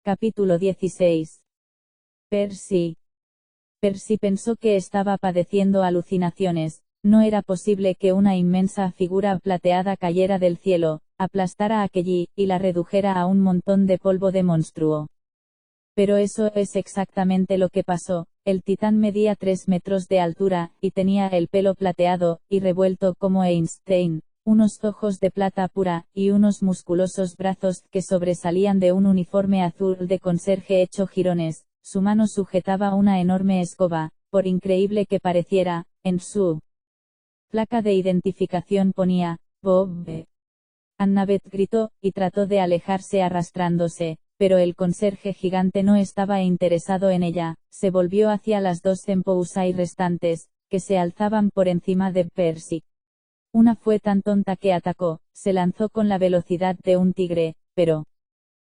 Capítulo 16. Percy. Percy pensó que estaba padeciendo alucinaciones. No era posible que una inmensa figura plateada cayera del cielo, aplastara a Kelly, y la redujera a un montón de polvo de monstruo. Pero eso es exactamente lo que pasó. El titán medía 3 metros de altura, y tenía el pelo plateado, y revuelto como Einstein, unos ojos de plata pura, y unos musculosos brazos que sobresalían de un uniforme azul de conserje hecho jirones. Su mano sujetaba una enorme escoba, por increíble que pareciera. En su placa de identificación ponía, Bob. Annabeth gritó, y trató de alejarse arrastrándose, pero el conserje gigante no estaba interesado en ella. Se volvió hacia las dos Zempousai restantes, que se alzaban por encima de Percy. Una fue tan tonta que atacó, se lanzó con la velocidad de un tigre, pero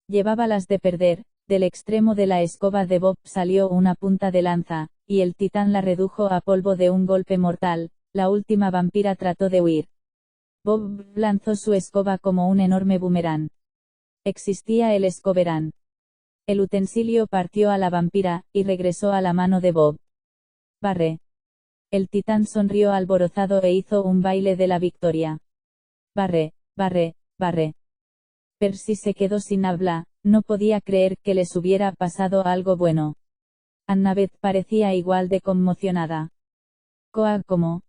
llevaba las de perder. Del extremo de la escoba de Bob salió una punta de lanza, y el titán la redujo a polvo de un golpe mortal. La última vampira trató de huir. Bob lanzó su escoba como un enorme boomerang. Existía el escoberán. El utensilio partió a la vampira, y regresó a la mano de Bob. Barre. El titán sonrió alborozado e hizo un baile de la victoria. Barre, barre, barre. Percy se quedó sin habla, no podía creer que les hubiera pasado algo bueno. Annabeth parecía igual de conmocionada. ¿Cómo?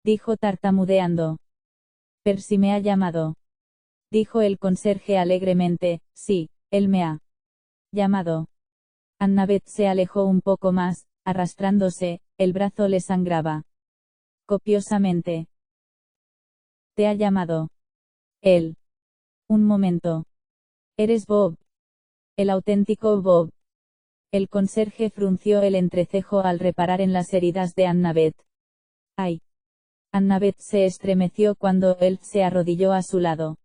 Dijo tartamudeando. Percy me ha llamado. Dijo el conserje alegremente. Sí, él me ha llamado. Annabeth se alejó un poco más, arrastrándose, el brazo le sangraba copiosamente. ¿Te ha llamado él? Un momento. ¿Eres Bob? El auténtico Bob. El conserje frunció el entrecejo al reparar en las heridas de Annabeth. ¡Ay! Annabeth se estremeció cuando él se arrodilló a su lado.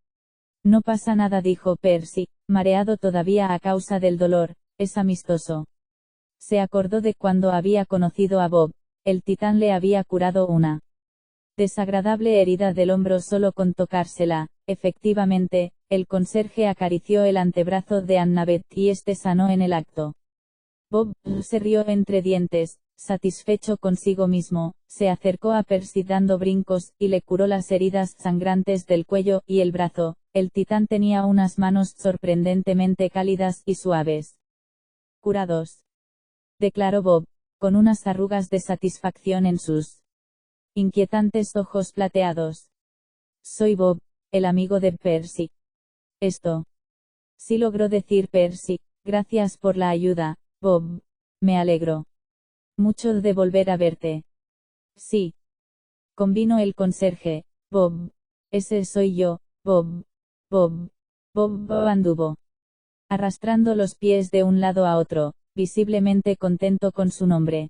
No pasa nada, dijo Percy, mareado todavía a causa del dolor. Es amistoso. Se acordó de cuando había conocido a Bob. El titán le había curado una desagradable herida del hombro solo con tocársela. Efectivamente, el conserje acarició el antebrazo de Annabeth y este sanó en el acto. Bob se rió entre dientes, satisfecho consigo mismo, se acercó a Percy dando brincos, y le curó las heridas sangrantes del cuello y el brazo. El titán tenía unas manos sorprendentemente cálidas y suaves. Curados, declaró Bob, con unas arrugas de satisfacción en sus inquietantes ojos plateados. Soy Bob, el amigo de Percy. Esto sí logró decir Percy. Gracias por la ayuda, Bob. Me alegro mucho de volver a verte. Sí, convino el conserje. Bob. Ese soy yo, Bob. Bob. Bob anduvo arrastrando los pies de un lado a otro, visiblemente contento con su nombre.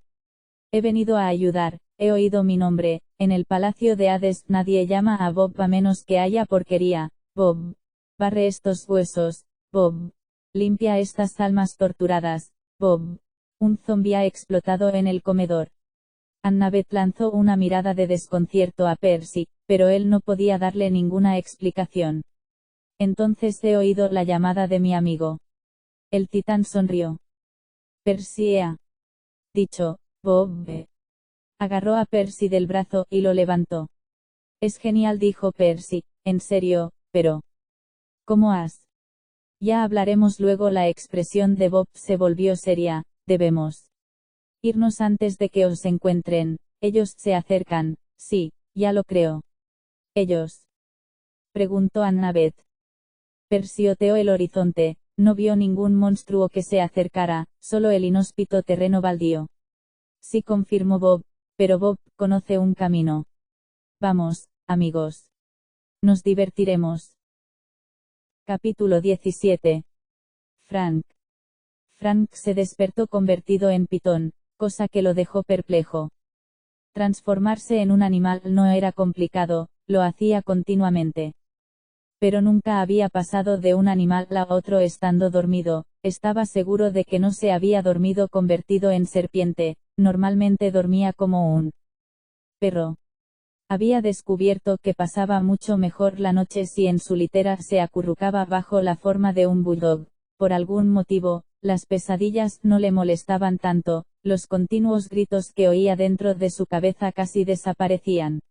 He venido a ayudar, he oído mi nombre. En el palacio de Hades nadie llama a Bob a menos que haya porquería. Bob. Barre estos huesos, Bob. Limpia estas almas torturadas, Bob. Un zombi ha explotado en el comedor. Annabeth lanzó una mirada de desconcierto a Percy, pero él no podía darle ninguna explicación. Entonces he oído la llamada de mi amigo. El titán sonrió. Percy ha dicho, Bob. Agarró a Percy del brazo y lo levantó. Es genial, dijo Percy, en serio, pero ¿cómo has? Ya hablaremos luego. La expresión de Bob se volvió seria. Debemos irnos antes de que os encuentren. Ellos se acercan. Sí, ya lo creo. ¿Ellos? Preguntó Annabeth. Percy oteó el horizonte. No vio ningún monstruo que se acercara, solo el inhóspito terreno baldío. Sí, confirmó Bob, pero Bob conoce un camino. Vamos, amigos. Nos divertiremos. Capítulo 17. Frank. Frank se despertó convertido en pitón, cosa que lo dejó perplejo. Transformarse en un animal no era complicado, lo hacía continuamente. Pero nunca había pasado de un animal a otro estando dormido. Estaba seguro de que no se había dormido convertido en serpiente, normalmente dormía como un perro. Había descubierto que pasaba mucho mejor la noche si en su litera se acurrucaba bajo la forma de un bulldog. Por algún motivo, las pesadillas no le molestaban tanto, los continuos gritos que oía dentro de su cabeza casi desaparecían.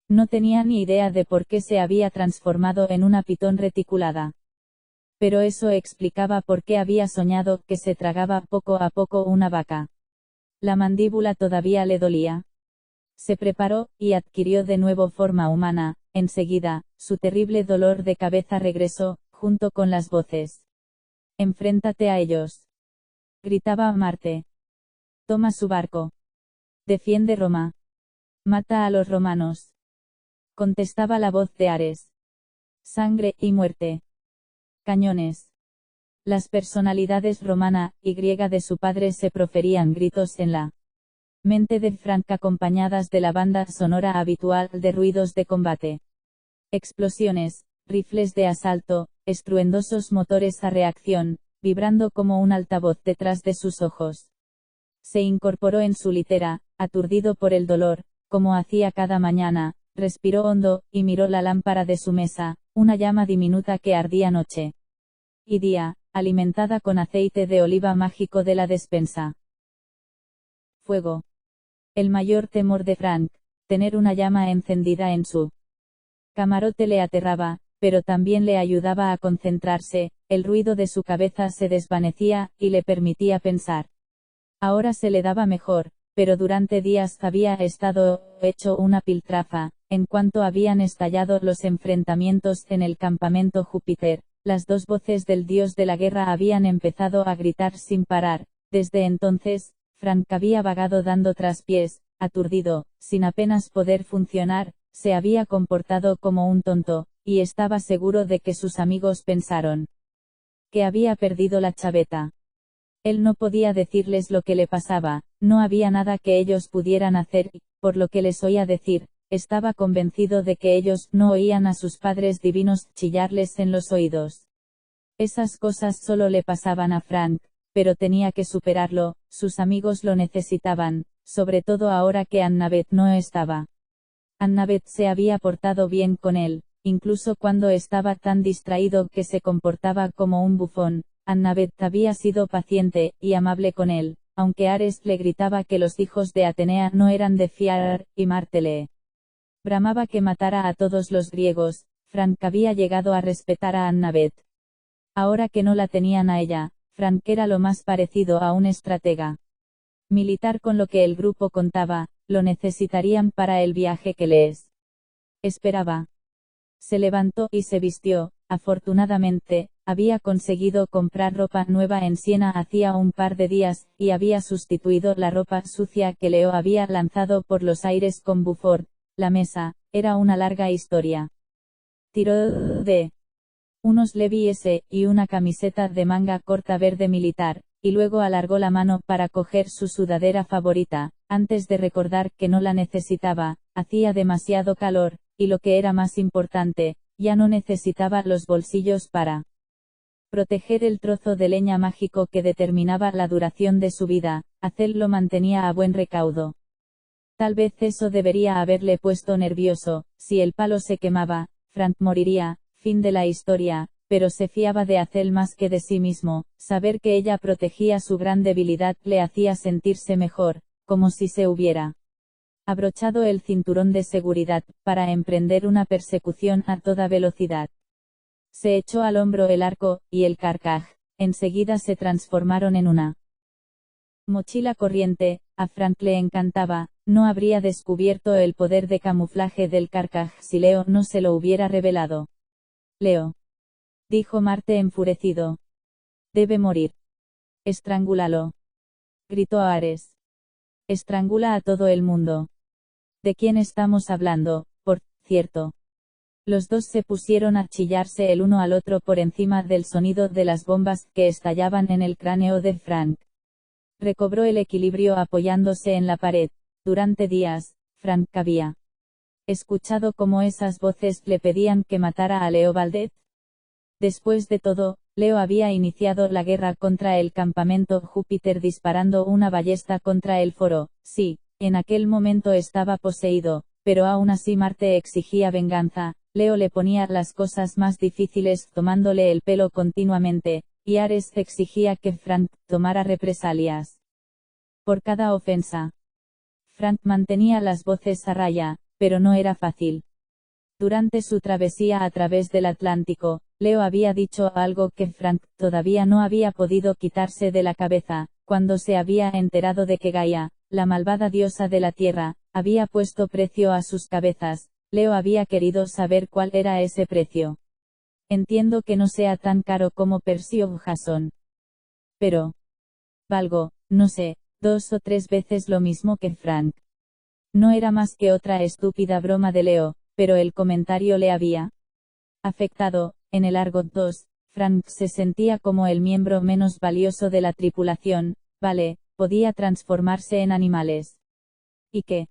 No tenía ni idea de por qué se había transformado en una pitón reticulada. Pero eso explicaba por qué había soñado que se tragaba poco a poco una vaca. La mandíbula todavía le dolía. Se preparó, y adquirió de nuevo forma humana. Enseguida, su terrible dolor de cabeza regresó, junto con las voces. «Enfréntate a ellos», gritaba Marte. «Toma su barco. Defiende Roma. Mata a los romanos», contestaba la voz de Ares. «Sangre y muerte. Cañones». Las personalidades romana y griega de su padre se proferían gritos en la mente de Frank acompañadas de la banda sonora habitual de ruidos de combate. Explosiones, rifles de asalto, estruendosos motores a reacción, vibrando como un altavoz detrás de sus ojos. Se incorporó en su litera, aturdido por el dolor, como hacía cada mañana, respiró hondo, y miró la lámpara de su mesa, una llama diminuta que ardía noche y día, alimentada con aceite de oliva mágico de la despensa. Fuego. El mayor temor de Frank, tener una llama encendida en su camarote le aterraba, pero también le ayudaba a concentrarse, el ruido de su cabeza se desvanecía, y le permitía pensar. Ahora se le daba mejor, pero durante días había estado hecho una piltrafa. En cuanto habían estallado los enfrentamientos en el campamento Júpiter, las dos voces del dios de la guerra habían empezado a gritar sin parar. Desde entonces, Frank había vagado dando traspiés, aturdido, sin apenas poder funcionar, se había comportado como un tonto, y estaba seguro de que sus amigos pensaron que había perdido la chaveta. Él no podía decirles lo que le pasaba, no había nada que ellos pudieran hacer, y, por lo que les oía decir, estaba convencido de que ellos no oían a sus padres divinos chillarles en los oídos. Esas cosas solo le pasaban a Frank, pero tenía que superarlo, sus amigos lo necesitaban, sobre todo ahora que Annabeth no estaba. Annabeth se había portado bien con él, incluso cuando estaba tan distraído que se comportaba como un bufón. Annabeth había sido paciente y amable con él, aunque Ares le gritaba que los hijos de Atenea no eran de fiar, y Marte le bramaba que matara a todos los griegos. Frank había llegado a respetar a Annabeth. Ahora que no la tenían a ella, Frank era lo más parecido a un estratega militar con lo que el grupo contaba, lo necesitarían para el viaje que les esperaba. Se levantó y se vistió. Afortunadamente, había conseguido comprar ropa nueva en Siena hacía un par de días, y había sustituido la ropa sucia que Leo había lanzado por los aires con Buford. La mesa, era una larga historia. Tiró de unos levies y una camiseta de manga corta verde militar, y luego alargó la mano para coger su sudadera favorita, antes de recordar que no la necesitaba, hacía demasiado calor, y lo que era más importante, ya no necesitaba los bolsillos para proteger el trozo de leña mágico que determinaba la duración de su vida. Hazel lo mantenía a buen recaudo. Tal vez eso debería haberle puesto nervioso. Si el palo se quemaba, Frank moriría. Fin de la historia. Pero se fiaba de Hazel más que de sí mismo. Saber que ella protegía su gran debilidad le hacía sentirse mejor, como si se hubiera abrochado el cinturón de seguridad, para emprender una persecución a toda velocidad. Se echó al hombro el arco, y el carcaj, enseguida se transformaron en una mochila corriente. A Frank le encantaba, no habría descubierto el poder de camuflaje del carcaj si Leo no se lo hubiera revelado. Leo, dijo Marte enfurecido. Debe morir. Estrangúlalo, gritó Ares. Estrangula a todo el mundo. ¿De quién estamos hablando, por cierto? Los dos se pusieron a chillarse el uno al otro por encima del sonido de las bombas que estallaban en el cráneo de Frank. Recobró el equilibrio apoyándose en la pared. Durante días, Frank había escuchado cómo esas voces le pedían que matara a Leo Valdez. Después de todo, Leo había iniciado la guerra contra el campamento Júpiter disparando una ballesta contra el foro. Sí, en aquel momento estaba poseído, pero aún así Marte exigía venganza. Leo le ponía las cosas más difíciles tomándole el pelo continuamente, y Ares exigía que Frank tomara represalias por cada ofensa. Frank mantenía las voces a raya, pero no era fácil. Durante su travesía a través del Atlántico, Leo había dicho algo que Frank todavía no había podido quitarse de la cabeza, cuando se había enterado de que Gaia, la malvada diosa de la tierra, había puesto precio a sus cabezas. Leo había querido saber cuál era ese precio. Entiendo que no sea tan caro como Percy o Jason. Pero valgo, no sé, 2 o 3 veces lo mismo que Frank. No era más que otra estúpida broma de Leo, pero el comentario le había afectado. En el Argot 2, Frank se sentía como el miembro menos valioso de la tripulación, vale, podía transformarse en animales. Y que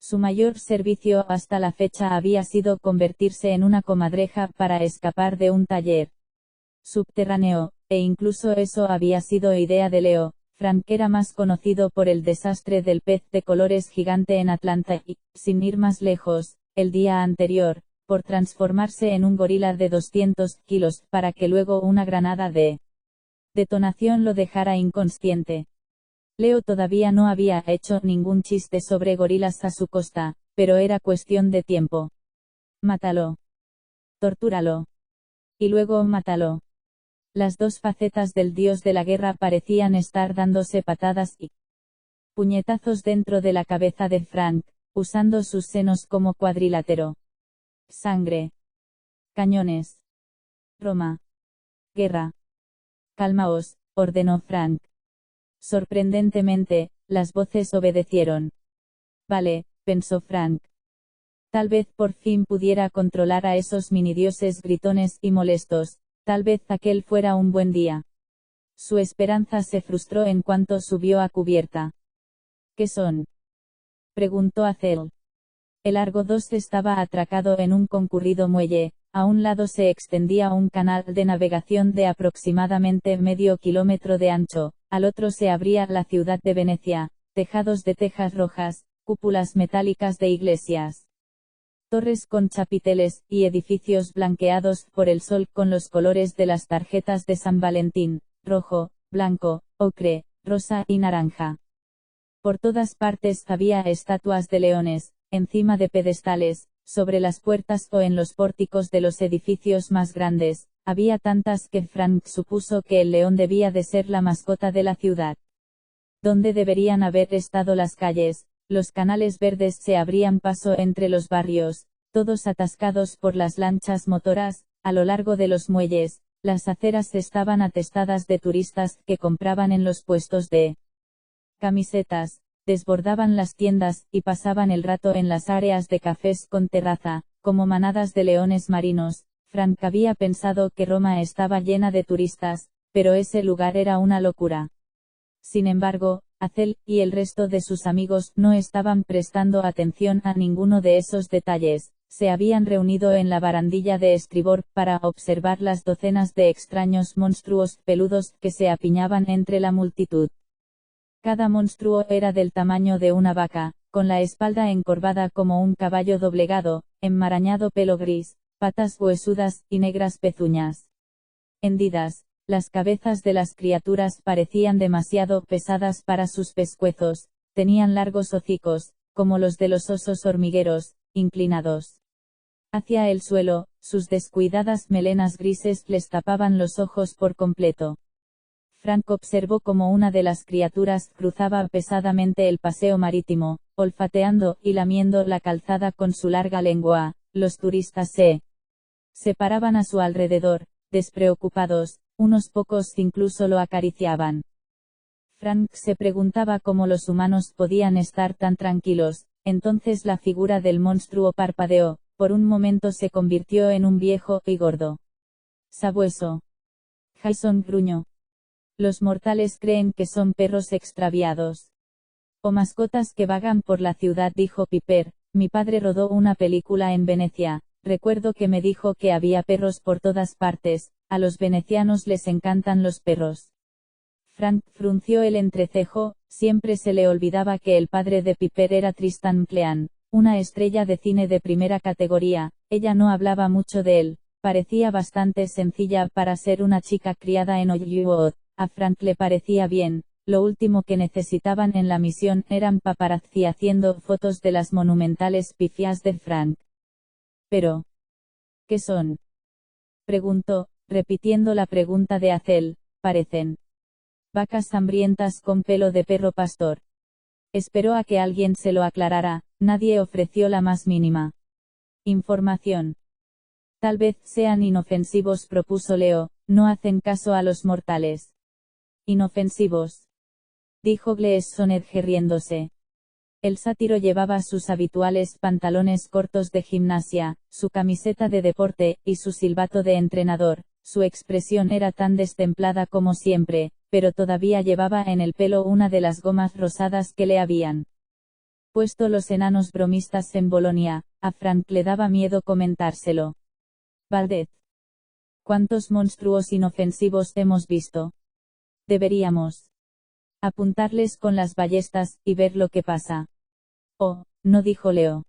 su mayor servicio hasta la fecha había sido convertirse en una comadreja para escapar de un taller subterráneo, e incluso eso había sido idea de Leo. Frank era más conocido por el desastre del pez de colores gigante en Atlanta y, sin ir más lejos, el día anterior, por transformarse en un gorila de 200 kilos, para que luego una granada de detonación lo dejara inconsciente. Leo todavía no había hecho ningún chiste sobre gorilas a su costa, pero era cuestión de tiempo. Mátalo. Tortúralo. Y luego mátalo. Las dos facetas del dios de la guerra parecían estar dándose patadas y puñetazos dentro de la cabeza de Frank, usando sus senos como cuadrilátero. Sangre. Cañones. Roma. Guerra. Calmaos, ordenó Frank. Sorprendentemente, las voces obedecieron. Vale, pensó Frank. Tal vez por fin pudiera controlar a esos minidioses gritones y molestos, tal vez aquel fuera un buen día. Su esperanza se frustró en cuanto subió a cubierta. ¿Qué son?, preguntó Azel. El Argo 2 estaba atracado en un concurrido muelle. A un lado se extendía un canal de navegación de aproximadamente medio kilómetro de ancho, al otro se abría la ciudad de Venecia, tejados de tejas rojas, cúpulas metálicas de iglesias, torres con chapiteles, y edificios blanqueados por el sol con los colores de las tarjetas de San Valentín, rojo, blanco, ocre, rosa y naranja. Por todas partes había estatuas de leones, encima de pedestales, sobre las puertas o en los pórticos de los edificios más grandes. Había tantas que Frank supuso que el león debía de ser la mascota de la ciudad. Donde deberían haber estado las calles, los canales verdes se abrían paso entre los barrios, todos atascados por las lanchas motoras. A lo largo de los muelles, las aceras estaban atestadas de turistas que compraban en los puestos de camisetas, desbordaban las tiendas, y pasaban el rato en las áreas de cafés con terraza, como manadas de leones marinos. Frank había pensado que Roma estaba llena de turistas, pero ese lugar era una locura. Sin embargo, Azel y el resto de sus amigos no estaban prestando atención a ninguno de esos detalles. Se habían reunido en la barandilla de estribor para observar las docenas de extraños monstruos peludos que se apiñaban entre la multitud. Cada monstruo era del tamaño de una vaca, con la espalda encorvada como un caballo doblegado, enmarañado pelo gris, patas huesudas y negras pezuñas hendidas. Las cabezas de las criaturas parecían demasiado pesadas para sus pescuezos, tenían largos hocicos, como los de los osos hormigueros, inclinados hacia el suelo, sus descuidadas melenas grises les tapaban los ojos por completo. Frank observó cómo una de las criaturas cruzaba pesadamente el paseo marítimo, olfateando y lamiendo la calzada con su larga lengua. Los turistas se separaban a su alrededor, despreocupados, unos pocos incluso lo acariciaban. Frank se preguntaba cómo los humanos podían estar tan tranquilos. Entonces la figura del monstruo parpadeó, por un momento se convirtió en un viejo y gordo sabueso. Jason gruñó. Los mortales creen que son perros extraviados o mascotas que vagan por la ciudad, dijo Piper. Mi padre rodó una película en Venecia, recuerdo que me dijo que había perros por todas partes. A los venecianos les encantan los perros. Frank frunció el entrecejo. Siempre se le olvidaba que el padre de Piper era Tristan Klean, una estrella de cine de primera categoría. Ella no hablaba mucho de él, Parecía bastante sencilla para ser una chica criada en Hollywood. A Frank le parecía bien. Lo último que necesitaban en la misión eran paparazzi haciendo fotos de las monumentales pifias de Frank. Pero, ¿qué son?, preguntó, repitiendo la pregunta de Hazel. Parecen vacas hambrientas con pelo de perro pastor. Esperó a que alguien se lo aclarara. Nadie ofreció la más mínima información. Tal vez sean inofensivos, propuso Leo. No hacen caso a los mortales. Inofensivos, dijo Gleeson riéndose. El sátiro llevaba sus habituales pantalones cortos de gimnasia, su camiseta de deporte, y su silbato de entrenador. Su expresión era tan destemplada como siempre, pero todavía llevaba en el pelo una de las gomas rosadas que le habían puesto los enanos bromistas en Bolonia. A Frank le daba miedo comentárselo. Valdez. ¿Cuántos monstruos inofensivos hemos visto? Deberíamos apuntarles con las ballestas, y ver lo que pasa. Oh, no, dijo Leo.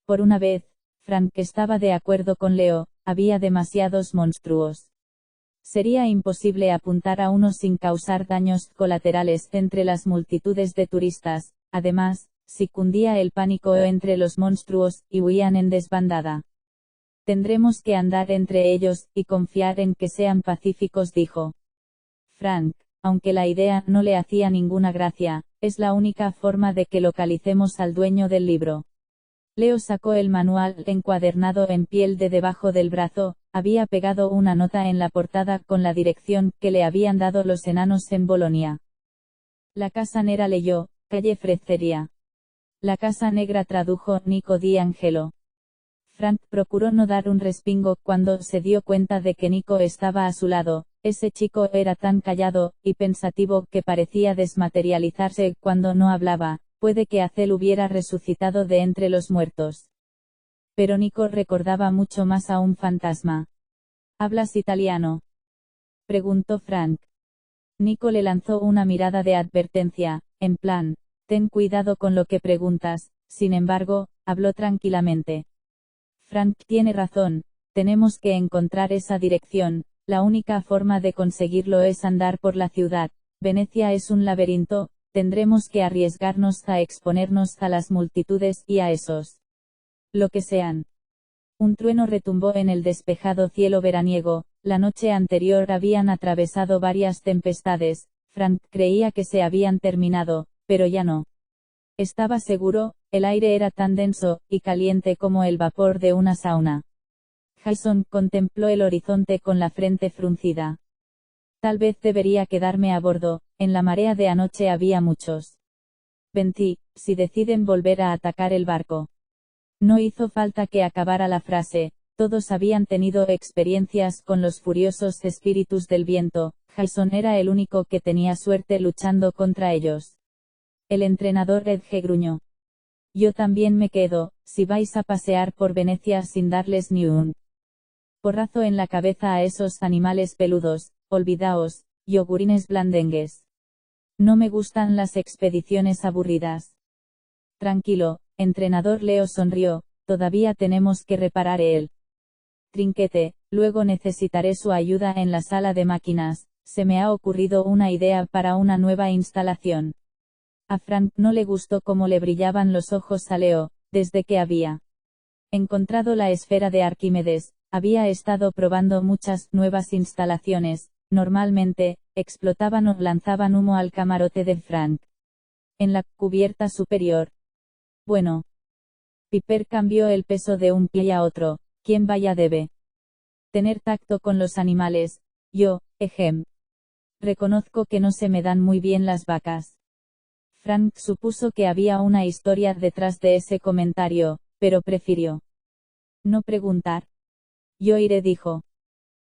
Por una vez, Frank estaba de acuerdo con Leo, había demasiados monstruos. Sería imposible apuntar a uno sin causar daños colaterales entre las multitudes de turistas. Además, si cundía el pánico entre los monstruos, y huían en desbandada. Tendremos que andar entre ellos, y confiar en que sean pacíficos, dijo Frank. Aunque la idea no le hacía ninguna gracia, es la única forma de que localicemos al dueño del libro. Leo sacó el manual encuadernado en piel de debajo del brazo. Había pegado una nota en la portada con la dirección que le habían dado los enanos en Bolonia. La casa negra, leyó, calle Frezería. La casa negra, tradujo Nico Di Angelo. Frank procuró no dar un respingo cuando se dio cuenta de que Nico estaba a su lado. Ese chico era tan callado y pensativo que parecía desmaterializarse cuando no hablaba. Puede que Hazel hubiera resucitado de entre los muertos. Pero Nico recordaba mucho más a un fantasma. ¿Hablas italiano?, preguntó Frank. Nico le lanzó una mirada de advertencia, en plan, ten cuidado con lo que preguntas. Sin embargo, habló tranquilamente. Frank tiene razón, tenemos que encontrar esa dirección. La única forma de conseguirlo es andar por la ciudad. Venecia es un laberinto, tendremos que arriesgarnos a exponernos a las multitudes y a esos, lo que sean. Un trueno retumbó en el despejado cielo veraniego. La noche anterior habían atravesado varias tempestades. Frank creía que se habían terminado, pero ya no. Estaba seguro, el aire era tan denso y caliente como el vapor de una sauna. Jason contempló el horizonte con la frente fruncida. Tal vez debería quedarme a bordo. En la marea de anoche había muchos. Ventí, si deciden volver a atacar el barco. No hizo falta que acabara la frase. Todos habían tenido experiencias con los furiosos espíritus del viento. Jason era el único que tenía suerte luchando contra ellos. El entrenador Edge gruñó. Yo también me quedo, si vais a pasear por Venecia sin darles ni un porrazo en la cabeza a esos animales peludos, olvidaos, yogurines blandengues. No me gustan las expediciones aburridas. Tranquilo, entrenador. Leo sonrió, todavía tenemos que reparar el trinquete, luego necesitaré su ayuda en la sala de máquinas. Se me ha ocurrido una idea para una nueva instalación. A Frank no le gustó cómo le brillaban los ojos a Leo. Desde que había encontrado la esfera de Arquímedes, había estado probando muchas nuevas instalaciones. Normalmente, explotaban o lanzaban humo al camarote de Frank. En la cubierta superior. Bueno. Piper cambió el peso de un pie a otro. Quien vaya debe tener tacto con los animales. Yo, reconozco que no se me dan muy bien las vacas. Frank supuso que había una historia detrás de ese comentario, pero prefirió no preguntar. Yo iré, dijo.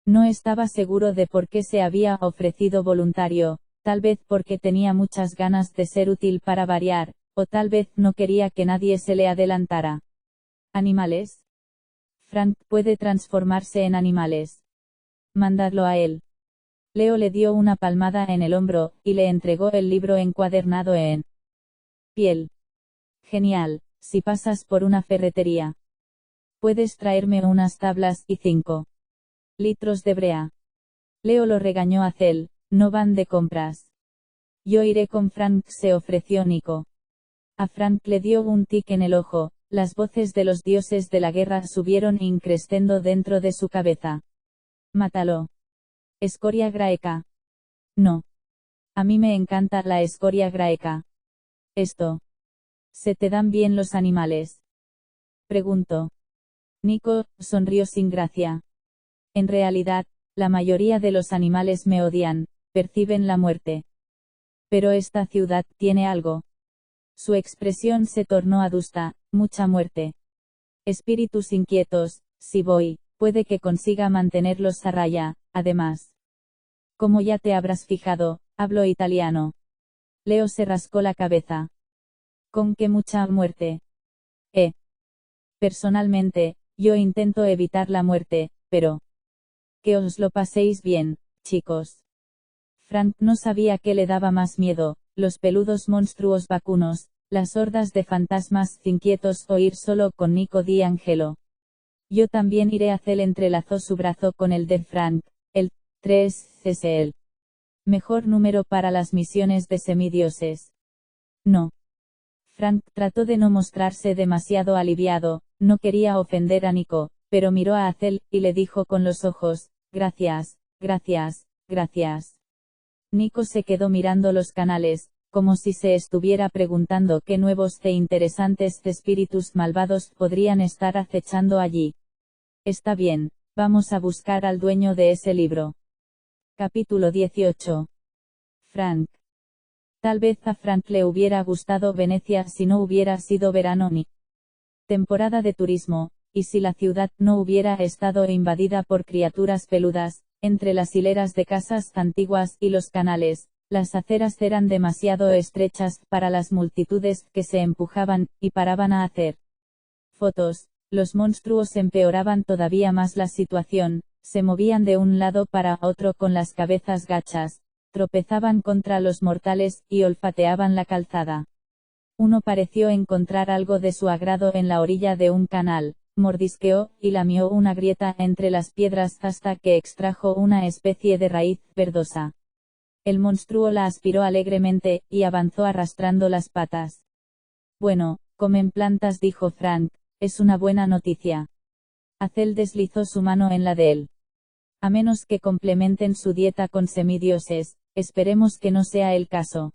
No estaba seguro de por qué se había ofrecido voluntario, tal vez porque tenía muchas ganas de ser útil para variar, o tal vez no quería que nadie se le adelantara. ¿Animales? Frank puede transformarse en animales. Mandadlo a él. Leo le dio una palmada en el hombro, y le entregó el libro encuadernado en piel. Genial, si pasas por una ferretería. Puedes traerme unas tablas y 5 litros de brea. Leo lo regañó a Cel, no van de compras. Yo iré con Frank, se ofreció Nico. A Frank le dio un tic en el ojo, las voces de los dioses de la guerra subieron increscendo dentro de su cabeza. Mátalo. Escoria graeca. No. A mí me encanta la escoria graeca. Esto. ¿Se te dan bien los animales? Preguntó. Nico sonrió sin gracia. En realidad, la mayoría de los animales me odian, perciben la muerte. Pero esta ciudad tiene algo. Su expresión se tornó adusta, mucha muerte. Espíritus inquietos, si voy, puede que consiga mantenerlos a raya, además. Como ya te habrás fijado, hablo italiano. Leo se rascó la cabeza. ¿Con qué mucha muerte? Personalmente, yo intento evitar la muerte, pero... Que os lo paséis bien, chicos. Frank no sabía qué le daba más miedo, los peludos monstruos vacunos, las hordas de fantasmas inquietos o ir solo con Nico Di Angelo. Yo también iré a Cel, entrelazó su brazo con el de Frank, el 3 es el mejor número para las misiones de semidioses. No. Frank trató de no mostrarse demasiado aliviado, no quería ofender a Nico, pero miró a Cel, y le dijo con los ojos, gracias, gracias, gracias. Nico se quedó mirando los canales, como si se estuviera preguntando qué nuevos e interesantes espíritus malvados podrían estar acechando allí. Está bien, vamos a buscar al dueño de ese libro. Capítulo 18. Frank. Tal vez a Frank le hubiera gustado Venecia si no hubiera sido verano ni temporada de turismo, y si la ciudad no hubiera estado invadida por criaturas peludas. Entre las hileras de casas antiguas y los canales, las aceras eran demasiado estrechas para las multitudes que se empujaban y paraban a hacer fotos. Los monstruos empeoraban todavía más la situación, se movían de un lado para otro con las cabezas gachas, tropezaban contra los mortales y olfateaban la calzada. Uno pareció encontrar algo de su agrado en la orilla de un canal. Mordisqueó y lamió una grieta entre las piedras hasta que extrajo una especie de raíz verdosa. El monstruo la aspiró alegremente, y avanzó arrastrando las patas. Bueno, comen plantas, dijo Frank, es una buena noticia. Cel deslizó su mano en la de él. A menos que complementen su dieta con semidioses, esperemos que no sea el caso.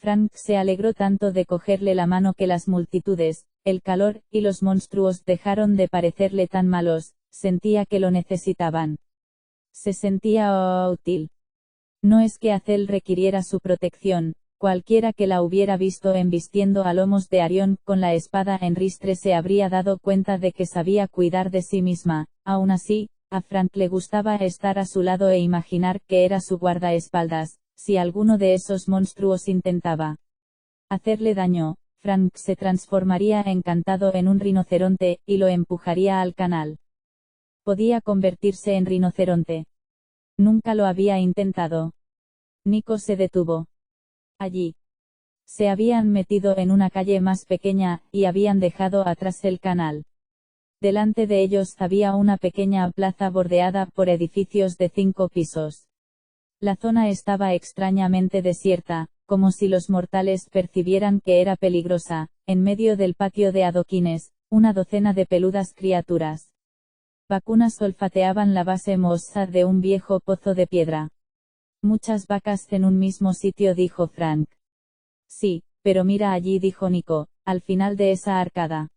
Frank se alegró tanto de cogerle la mano que las multitudes, el calor y los monstruos dejaron de parecerle tan malos, sentía que lo necesitaban. Se sentía útil. No es que Cel requiriera su protección, cualquiera que la hubiera visto embistiendo a lomos de Arión con la espada en ristre se habría dado cuenta de que sabía cuidar de sí misma. Aún así, a Frank le gustaba estar a su lado e imaginar que era su guardaespaldas, si alguno de esos monstruos intentaba hacerle daño. Frank se transformaría encantado en un rinoceronte, y lo empujaría al canal. Podía convertirse en rinoceronte. Nunca lo había intentado. Nico se detuvo. Allí. Se habían metido en una calle más pequeña, y habían dejado atrás el canal. Delante de ellos había una pequeña plaza bordeada por edificios de 5 pisos. La zona estaba extrañamente desierta, como si los mortales percibieran que era peligrosa. En medio del patio de adoquines, una docena de peludas criaturas vacunas olfateaban la base mohosa de un viejo pozo de piedra. Muchas vacas en un mismo sitio, dijo Frank. Sí, pero mira allí, dijo Nico, al final de esa arcada.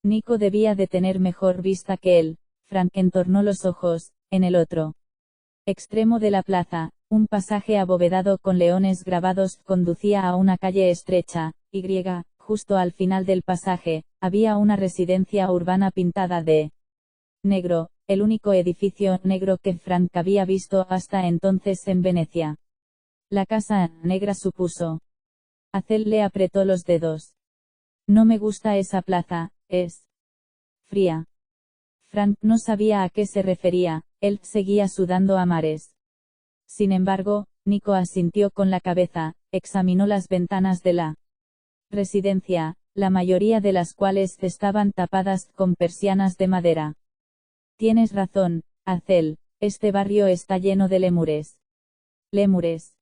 Nico debía de tener mejor vista que él. Frank entornó los ojos. En el otro extremo de la plaza, un pasaje abovedado con leones grabados conducía a una calle estrecha, y justo al final del pasaje, había una residencia urbana pintada de negro, el único edificio negro que Frank había visto hasta entonces en Venecia. La casa negra, supuso. Cel le apretó los dedos. No me gusta esa plaza, es fría. Frank no sabía a qué se refería, él seguía sudando a mares. Sin embargo, Nico asintió con la cabeza, examinó las ventanas de la residencia, la mayoría de las cuales estaban tapadas con persianas de madera. Tienes razón, Hazel, este barrio está lleno de lémures. ¿Lémures?,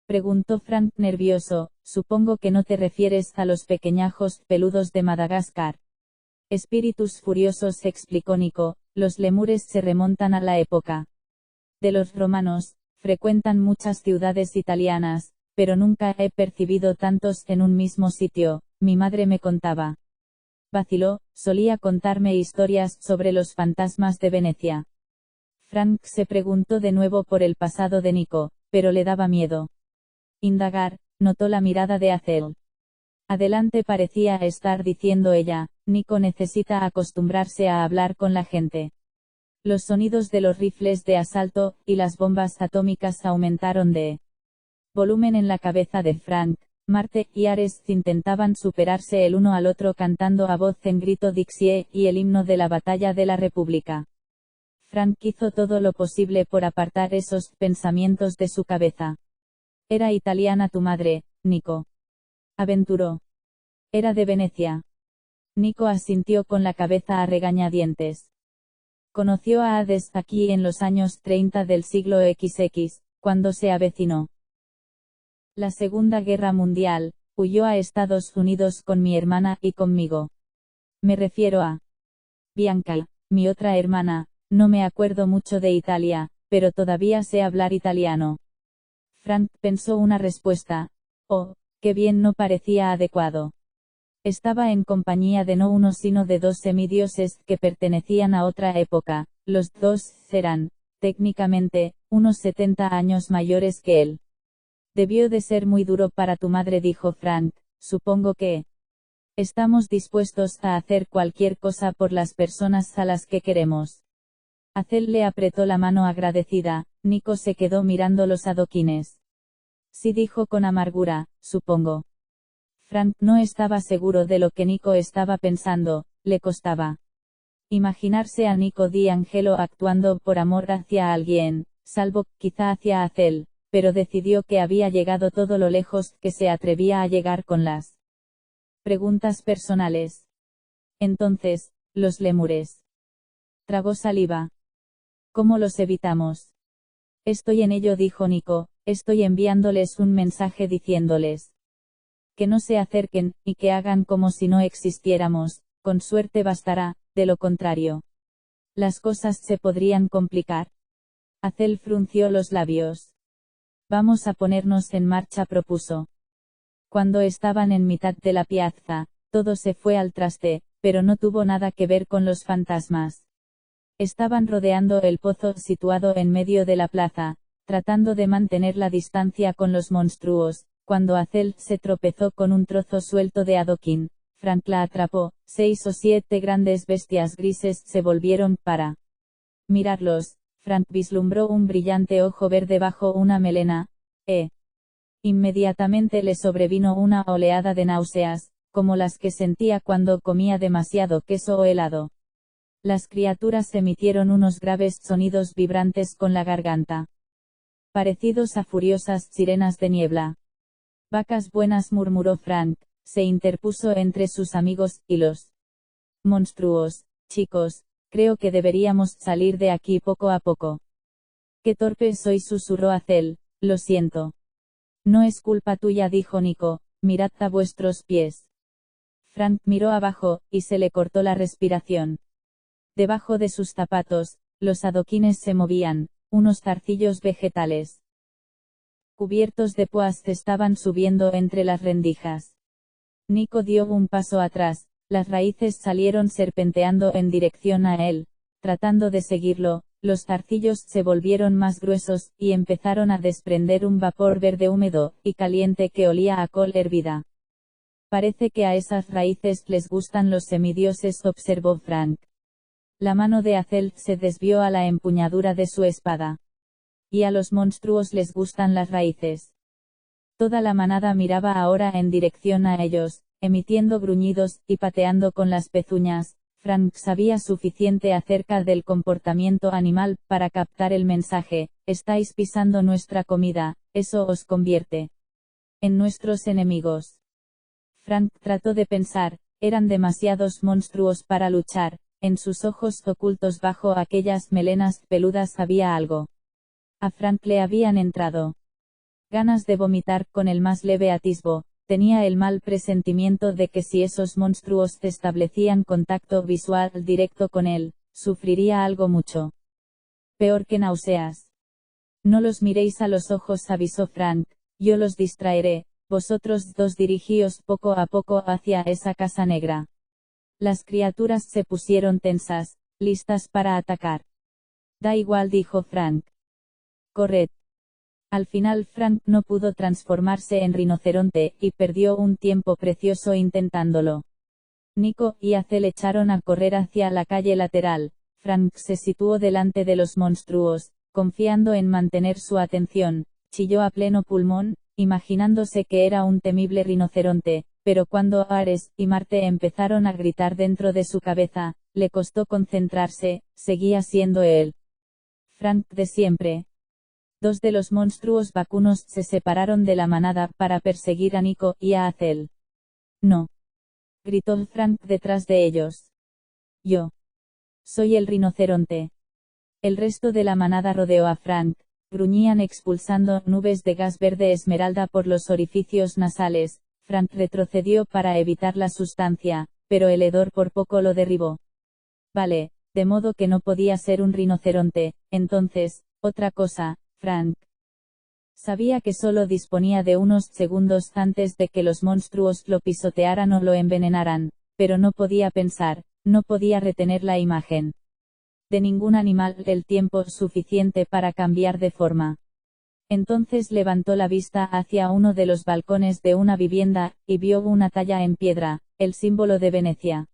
preguntó Frank nervioso. Supongo que no te refieres a los pequeñajos peludos de Madagascar. Espíritus furiosos, explicó Nico. Los lémures se remontan a la época de los romanos, frecuentan muchas ciudades italianas, pero nunca he percibido tantos en un mismo sitio, mi madre me contaba. Vaciló, solía contarme historias sobre los fantasmas de Venecia. Frank se preguntó de nuevo por el pasado de Nico, pero le daba miedo indagar. Notó la mirada de Hazel. Adelante, parecía estar diciendo ella, Nico necesita acostumbrarse a hablar con la gente. Los sonidos de los rifles de asalto y las bombas atómicas aumentaron de volumen en la cabeza de Frank. Marte y Ares intentaban superarse el uno al otro cantando a voz en grito Dixie y el himno de la batalla de la República. Frank hizo todo lo posible por apartar esos pensamientos de su cabeza. Era italiana tu madre, Nico, aventuró. Era de Venecia. Nico asintió con la cabeza a regañadientes. Conoció a Hades aquí en los años 30 del siglo XX, cuando se avecinó la Segunda Guerra Mundial. Huyó a Estados Unidos con mi hermana y conmigo. Me refiero a Bianca, mi otra hermana. No me acuerdo mucho de Italia, pero todavía sé hablar italiano. Frank pensó una respuesta. Oh, qué bien, no parecía adecuado. Estaba en compañía de no uno sino de dos semidioses que pertenecían a otra época. Los dos eran, técnicamente, unos 70 años mayores que él. Debió de ser muy duro para tu madre, dijo Frank. Supongo que estamos dispuestos a hacer cualquier cosa por las personas a las que queremos. Hazel le apretó la mano agradecida. Nico se quedó mirando los adoquines. Sí, dijo con amargura, supongo. Frank no estaba seguro de lo que Nico estaba pensando. Le costaba imaginarse a Nico D'Angelo actuando por amor hacia alguien, salvo, quizá hacia Hazel, pero decidió que había llegado todo lo lejos que se atrevía a llegar con las preguntas personales. Entonces, los lémures. Tragó saliva. ¿Cómo los evitamos? Estoy en ello, dijo Nico. Estoy enviándoles un mensaje diciéndoles que no se acerquen, y que hagan como si no existiéramos. Con suerte bastará, de lo contrario, las cosas se podrían complicar. Hazel frunció los labios. Vamos a ponernos en marcha, propuso. Cuando estaban en mitad de la piazza, todo se fue al traste, pero no tuvo nada que ver con los fantasmas. Estaban rodeando el pozo situado en medio de la plaza, tratando de mantener la distancia con los monstruos. Cuando Hazel se tropezó con un trozo suelto de adoquín, Frank la atrapó. 6 o 7 grandes bestias grises se volvieron para mirarlos. Frank vislumbró un brillante ojo verde bajo una melena. Inmediatamente le sobrevino una oleada de náuseas, como las que sentía cuando comía demasiado queso o helado. Las criaturas emitieron unos graves sonidos vibrantes con la garganta, parecidos a furiosas sirenas de niebla. Vacas buenas, murmuró Frank. Se interpuso entre sus amigos y los monstruos. Chicos, creo que deberíamos salir de aquí poco a poco. Qué torpe soy, susurró Hazel. Lo siento. No es culpa tuya, dijo Nico. Mirad a vuestros pies. Frank miró abajo, y se le cortó la respiración. Debajo de sus zapatos, los adoquines se movían, unos zarcillos vegetales cubiertos de púas estaban subiendo entre las rendijas. Nico dio un paso atrás, las raíces salieron serpenteando en dirección a él. Tratando de seguirlo, los zarcillos se volvieron más gruesos, y empezaron a desprender un vapor verde húmedo y caliente que olía a col hervida. Parece que a esas raíces les gustan los semidioses, observó Frank. La mano de Hazel se desvió a la empuñadura de su espada. Y a los monstruos les gustan las raíces. Toda la manada miraba ahora en dirección a ellos, emitiendo gruñidos y pateando con las pezuñas. Frank sabía suficiente acerca del comportamiento animal para captar el mensaje: estáis pisando nuestra comida, eso os convierte en nuestros enemigos. Frank trató de pensar, eran demasiados monstruos para luchar. en sus ojos ocultos bajo aquellas melenas peludas había algo. A Frank le habían entrado ganas de vomitar con el más leve atisbo. Tenía el mal presentimiento de que si esos monstruos establecían contacto visual directo con él, sufriría algo mucho peor que náuseas. No los miréis a los ojos, avisó Frank, yo los distraeré, vosotros dos dirigíos poco a poco hacia esa casa negra. Las criaturas se pusieron tensas, listas para atacar. Da igual, dijo Frank. Corred. Al final Frank no pudo transformarse en rinoceronte, y perdió un tiempo precioso intentándolo. Nico y Hazel echaron a correr hacia la calle lateral. Frank se situó delante de los monstruos, confiando en mantener su atención, chilló a pleno pulmón, imaginándose que era un temible rinoceronte, pero cuando Ares y Marte empezaron a gritar dentro de su cabeza, le costó concentrarse, seguía siendo él. Frank de siempre. Dos de los monstruos vacunos se separaron de la manada para perseguir a Nico y a Hazel. No. Gritó Frank detrás de ellos. Yo. Soy el rinoceronte. El resto de la manada rodeó a Frank, gruñían expulsando nubes de gas verde esmeralda por los orificios nasales. Frank retrocedió para evitar la sustancia, pero el hedor por poco lo derribó. Vale, de modo que no podía ser un rinoceronte, entonces, otra cosa. Frank sabía que solo disponía de unos segundos antes de que los monstruos lo pisotearan o lo envenenaran, pero no podía pensar, no podía retener la imagen de ningún animal el tiempo suficiente para cambiar de forma. Entonces levantó la vista hacia uno de los balcones de una vivienda, y vio una talla en piedra, el símbolo de Venecia.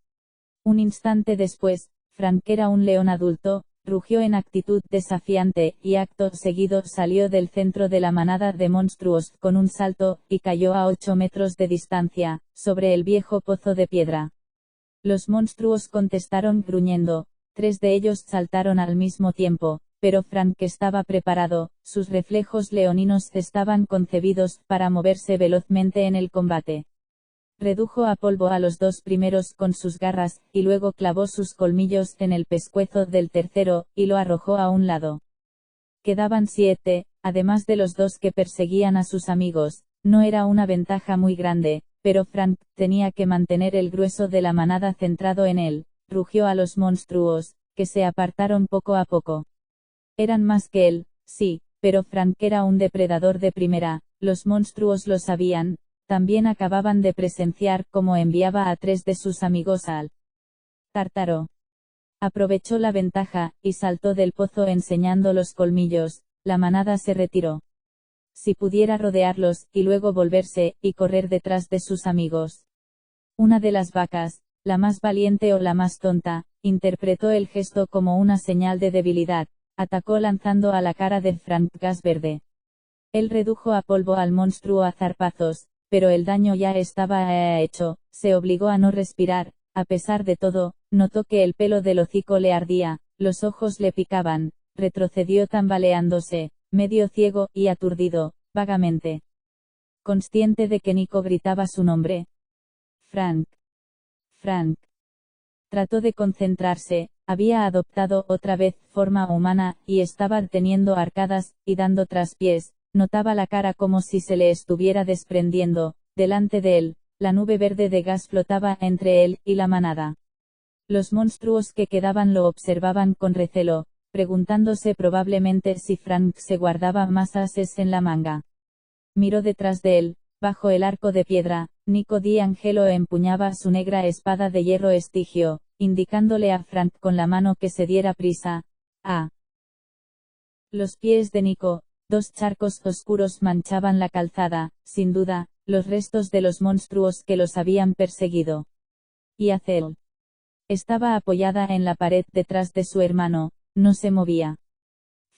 Un instante después, Frank era un león adulto, rugió en actitud desafiante, y acto seguido salió del centro de la manada de monstruos con un salto, y cayó a 8 metros de distancia, sobre el viejo pozo de piedra. Los monstruos contestaron gruñendo, 3 de ellos saltaron al mismo tiempo, pero Frank estaba preparado, sus reflejos leoninos estaban concebidos para moverse velozmente en el combate. Redujo a polvo a los 2 primeros con sus garras, y luego clavó sus colmillos en el pescuezo del tercero, y lo arrojó a un lado. Quedaban 7, además de los 2 que perseguían a sus amigos. No era una ventaja muy grande, pero Frank tenía que mantener el grueso de la manada centrado en él. Rugió a los monstruos, que se apartaron poco a poco. Eran más que él, sí, pero Frank era un depredador de primera, los monstruos lo sabían. También acababan de presenciar cómo enviaba a 3 de sus amigos al Tártaro. Aprovechó la ventaja, y saltó del pozo enseñando los colmillos. La manada se retiró. Si pudiera rodearlos, y luego volverse, y correr detrás de sus amigos. Una de las vacas, la más valiente o la más tonta, interpretó el gesto como una señal de debilidad, atacó lanzando a la cara de Frank gas verde. Él redujo a polvo al monstruo a zarpazos, pero el daño ya estaba hecho, se obligó a no respirar. A pesar de todo, notó que el pelo del hocico le ardía, los ojos le picaban, retrocedió tambaleándose, medio ciego y aturdido, vagamente consciente de que Nico gritaba su nombre. Frank. Frank. Trató de concentrarse, había adoptado otra vez forma humana, y estaba teniendo arcadas, y dando traspiés. Notaba la cara como si se le estuviera desprendiendo. Delante de él, la nube verde de gas flotaba entre él y la manada. Los monstruos que quedaban lo observaban con recelo, preguntándose probablemente si Frank se guardaba más ases en la manga. Miró detrás de él, bajo el arco de piedra. Nico Di Angelo empuñaba su negra espada de hierro estigio, indicándole a Frank con la mano que se diera prisa. A los pies de Nico, 2 charcos oscuros manchaban la calzada, sin duda, los restos de los monstruos que los habían perseguido. Y Hazel estaba apoyada en la pared detrás de su hermano, no se movía.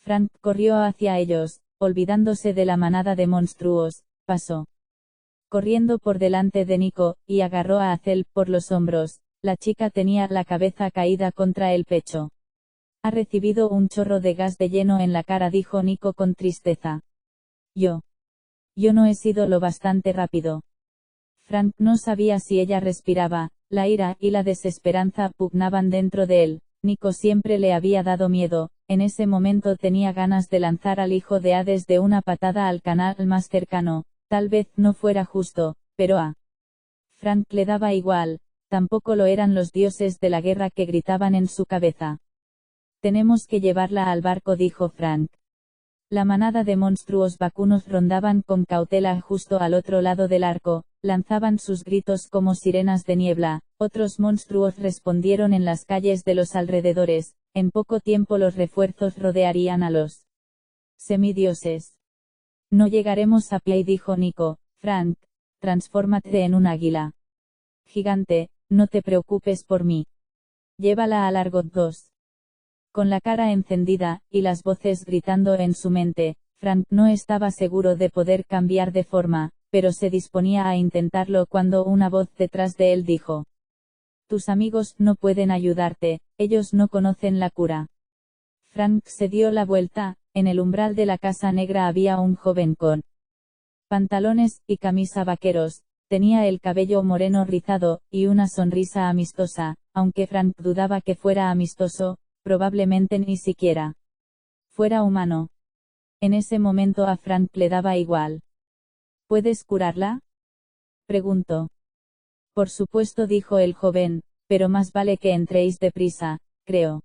Frank corrió hacia ellos, olvidándose de la manada de monstruos, pasó corriendo por delante de Nico, y agarró a Hazel por los hombros. La chica tenía la cabeza caída contra el pecho. Ha recibido un chorro de gas de lleno en la cara, dijo Nico con tristeza. Yo no he sido lo bastante rápido. Frank no sabía si ella respiraba, La ira y la desesperanza pugnaban dentro de él. Nico siempre le había dado miedo. En ese momento tenía ganas de lanzar al hijo de Hades de una patada al canal más cercano. Tal vez no fuera justo, pero a Frank le daba igual. Tampoco lo eran los dioses de la guerra que gritaban en su cabeza. Tenemos que llevarla al barco, dijo Frank. La manada de monstruos vacunos rondaban con cautela justo al otro lado del arco, lanzaban sus gritos como sirenas de niebla. Otros monstruos respondieron en las calles de los alrededores. En poco tiempo los refuerzos rodearían a los semidioses. No llegaremos a pie, dijo Nico. Frank, transfórmate en un águila gigante, no te preocupes por mí. Llévala al Argot 2. Con la cara encendida, y las voces gritando en su mente, Frank no estaba seguro de poder cambiar de forma, pero se disponía a intentarlo cuando una voz detrás de él dijo: tus amigos no pueden ayudarte, ellos no conocen la cura. Frank se dio la vuelta. En el umbral de la casa negra había un joven con pantalones y camisa vaqueros, tenía el cabello moreno rizado, y una sonrisa amistosa, aunque Frank dudaba que fuera amistoso, probablemente ni siquiera fuera humano. En ese momento a Frank le daba igual. ¿Puedes curarla?, preguntó. Por supuesto, dijo el joven, pero más vale que entréis deprisa, creo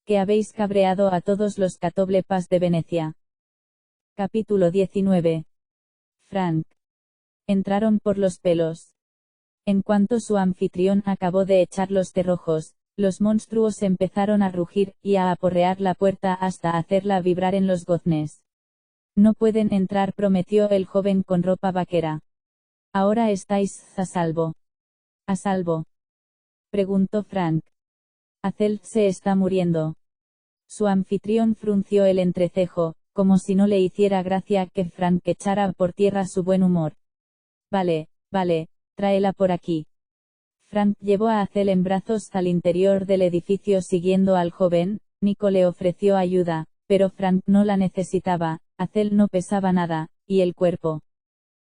que habéis cabreado a todos los catóblepas de Venecia. Capítulo 19. Frank. Entraron por los pelos. En cuanto su anfitrión acabó de echar los cerrojos, los monstruos empezaron a rugir y a aporrear la puerta hasta hacerla vibrar en los goznes. No pueden entrar, prometió el joven con ropa vaquera. Ahora estáis a salvo. ¿A salvo?, preguntó Frank. Azel se está muriendo. Su anfitrión frunció el entrecejo, como si no le hiciera gracia que Frank echara por tierra su buen humor. Vale, tráela por aquí. Frank llevó a Azel en brazos al interior del edificio siguiendo al joven. Nico le ofreció ayuda, pero Frank no la necesitaba. Azel no pesaba nada, y el cuerpo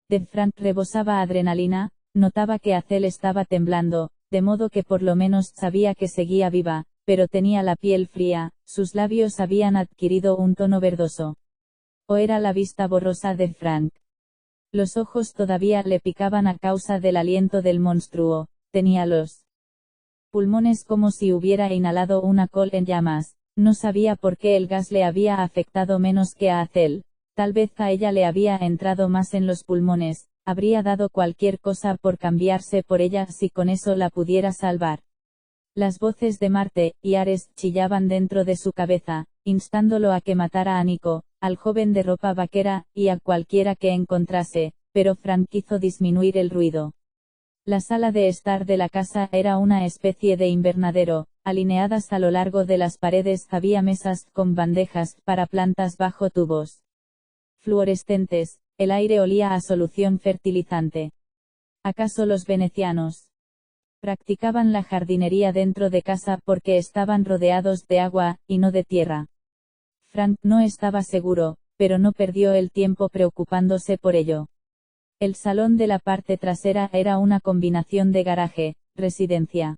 de Frank rebosaba adrenalina. Notaba que Azel estaba temblando, de modo que por lo menos sabía que seguía viva, pero tenía la piel fría, sus labios habían adquirido un tono verdoso. ¿O era la vista borrosa de Frank? Los ojos todavía le picaban a causa del aliento del monstruo. Tenía los pulmones como si hubiera inhalado una col en llamas. No sabía por qué el gas le había afectado menos que a Azel. Tal vez a ella le había entrado más en los pulmones. Habría dado cualquier cosa por cambiarse por ella si con eso la pudiera salvar. Las voces de Marte y Ares chillaban dentro de su cabeza, instándolo a que matara a Nico, al joven de ropa vaquera, y a cualquiera que encontrase, pero Frank hizo disminuir el ruido. La sala de estar de la casa era una especie de invernadero. Alineadas a lo largo de las paredes había mesas con bandejas para plantas bajo tubos fluorescentes. El aire olía a solución fertilizante. ¿Acaso los venecianos practicaban la jardinería dentro de casa porque estaban rodeados de agua, y no de tierra? Frank no estaba seguro, pero no perdió el tiempo preocupándose por ello. El salón de la parte trasera era una combinación de garaje, residencia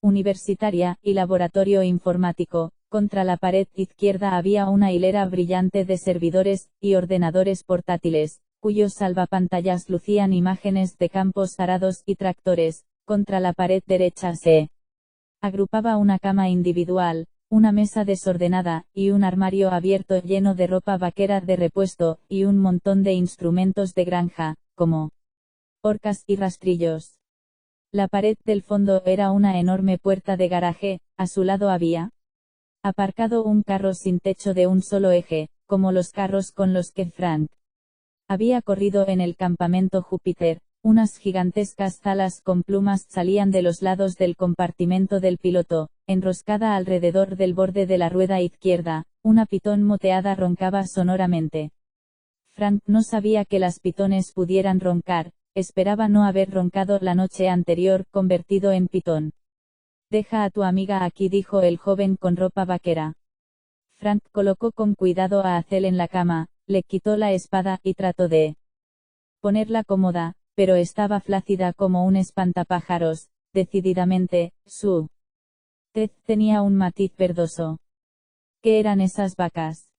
universitaria, y laboratorio informático. Contra la pared izquierda había una hilera brillante de servidores y ordenadores portátiles, cuyos salvapantallas lucían imágenes de campos arados y tractores. Contra la pared derecha se agrupaba una cama individual, una mesa desordenada, y un armario abierto lleno de ropa vaquera de repuesto, y un montón de instrumentos de granja, como horcas y rastrillos. La pared del fondo era una enorme puerta de garaje. A su lado había aparcado un carro sin techo de un solo eje, como los carros con los que Frank había corrido en el campamento Júpiter. Unas gigantescas alas con plumas salían de los lados del compartimento del piloto. Enroscada alrededor del borde de la rueda izquierda, una pitón moteada roncaba sonoramente. Frank no sabía que las pitones pudieran roncar. Esperaba no haber roncado la noche anterior convertido en pitón. Deja a tu amiga aquí, dijo el joven con ropa vaquera. Frank colocó con cuidado a Azel en la cama, le quitó la espada y trató de ponerla cómoda, pero estaba flácida como un espantapájaros. decididamente, su tez tenía un matiz verdoso. ¿Qué eran esas vacas?,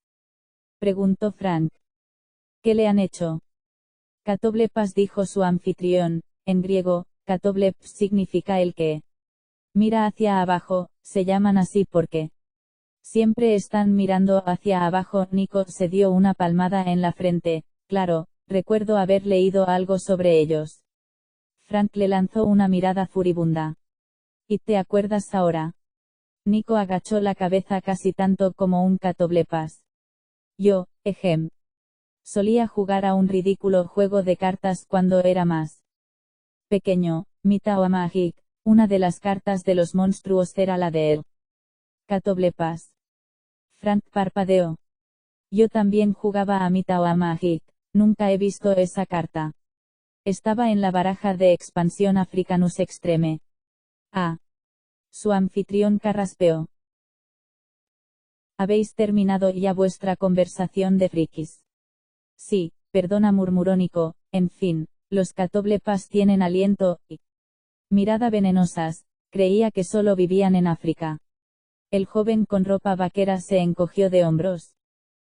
preguntó Frank. ¿Qué le han hecho? Katoblepas, dijo su anfitrión, en griego. Katobleps significa el que mira hacia abajo, se llaman así porque siempre están mirando hacia abajo. Nico se dio una palmada en la frente. Claro, recuerdo haber leído algo sobre ellos. Frank le lanzó una mirada furibunda. ¿Y te acuerdas ahora? Nico agachó la cabeza casi tanto como un catoblepas. Yo, solía jugar a un ridículo juego de cartas cuando era más pequeño. Mitao Magic, una de las cartas de los monstruos era la de él. Catoblepas. Frank parpadeó. Yo también jugaba a Mitao Magic, nunca he visto esa carta. Estaba en la baraja de expansión Africanus Extreme. Ah. Su anfitrión carraspeó. ¿Habéis terminado ya vuestra conversación de frikis? Sí, perdona, murmuró Nico. En fin, los catoblepas tienen aliento y mirada venenosas. Creía que solo vivían en África. El joven con ropa vaquera se encogió de hombros.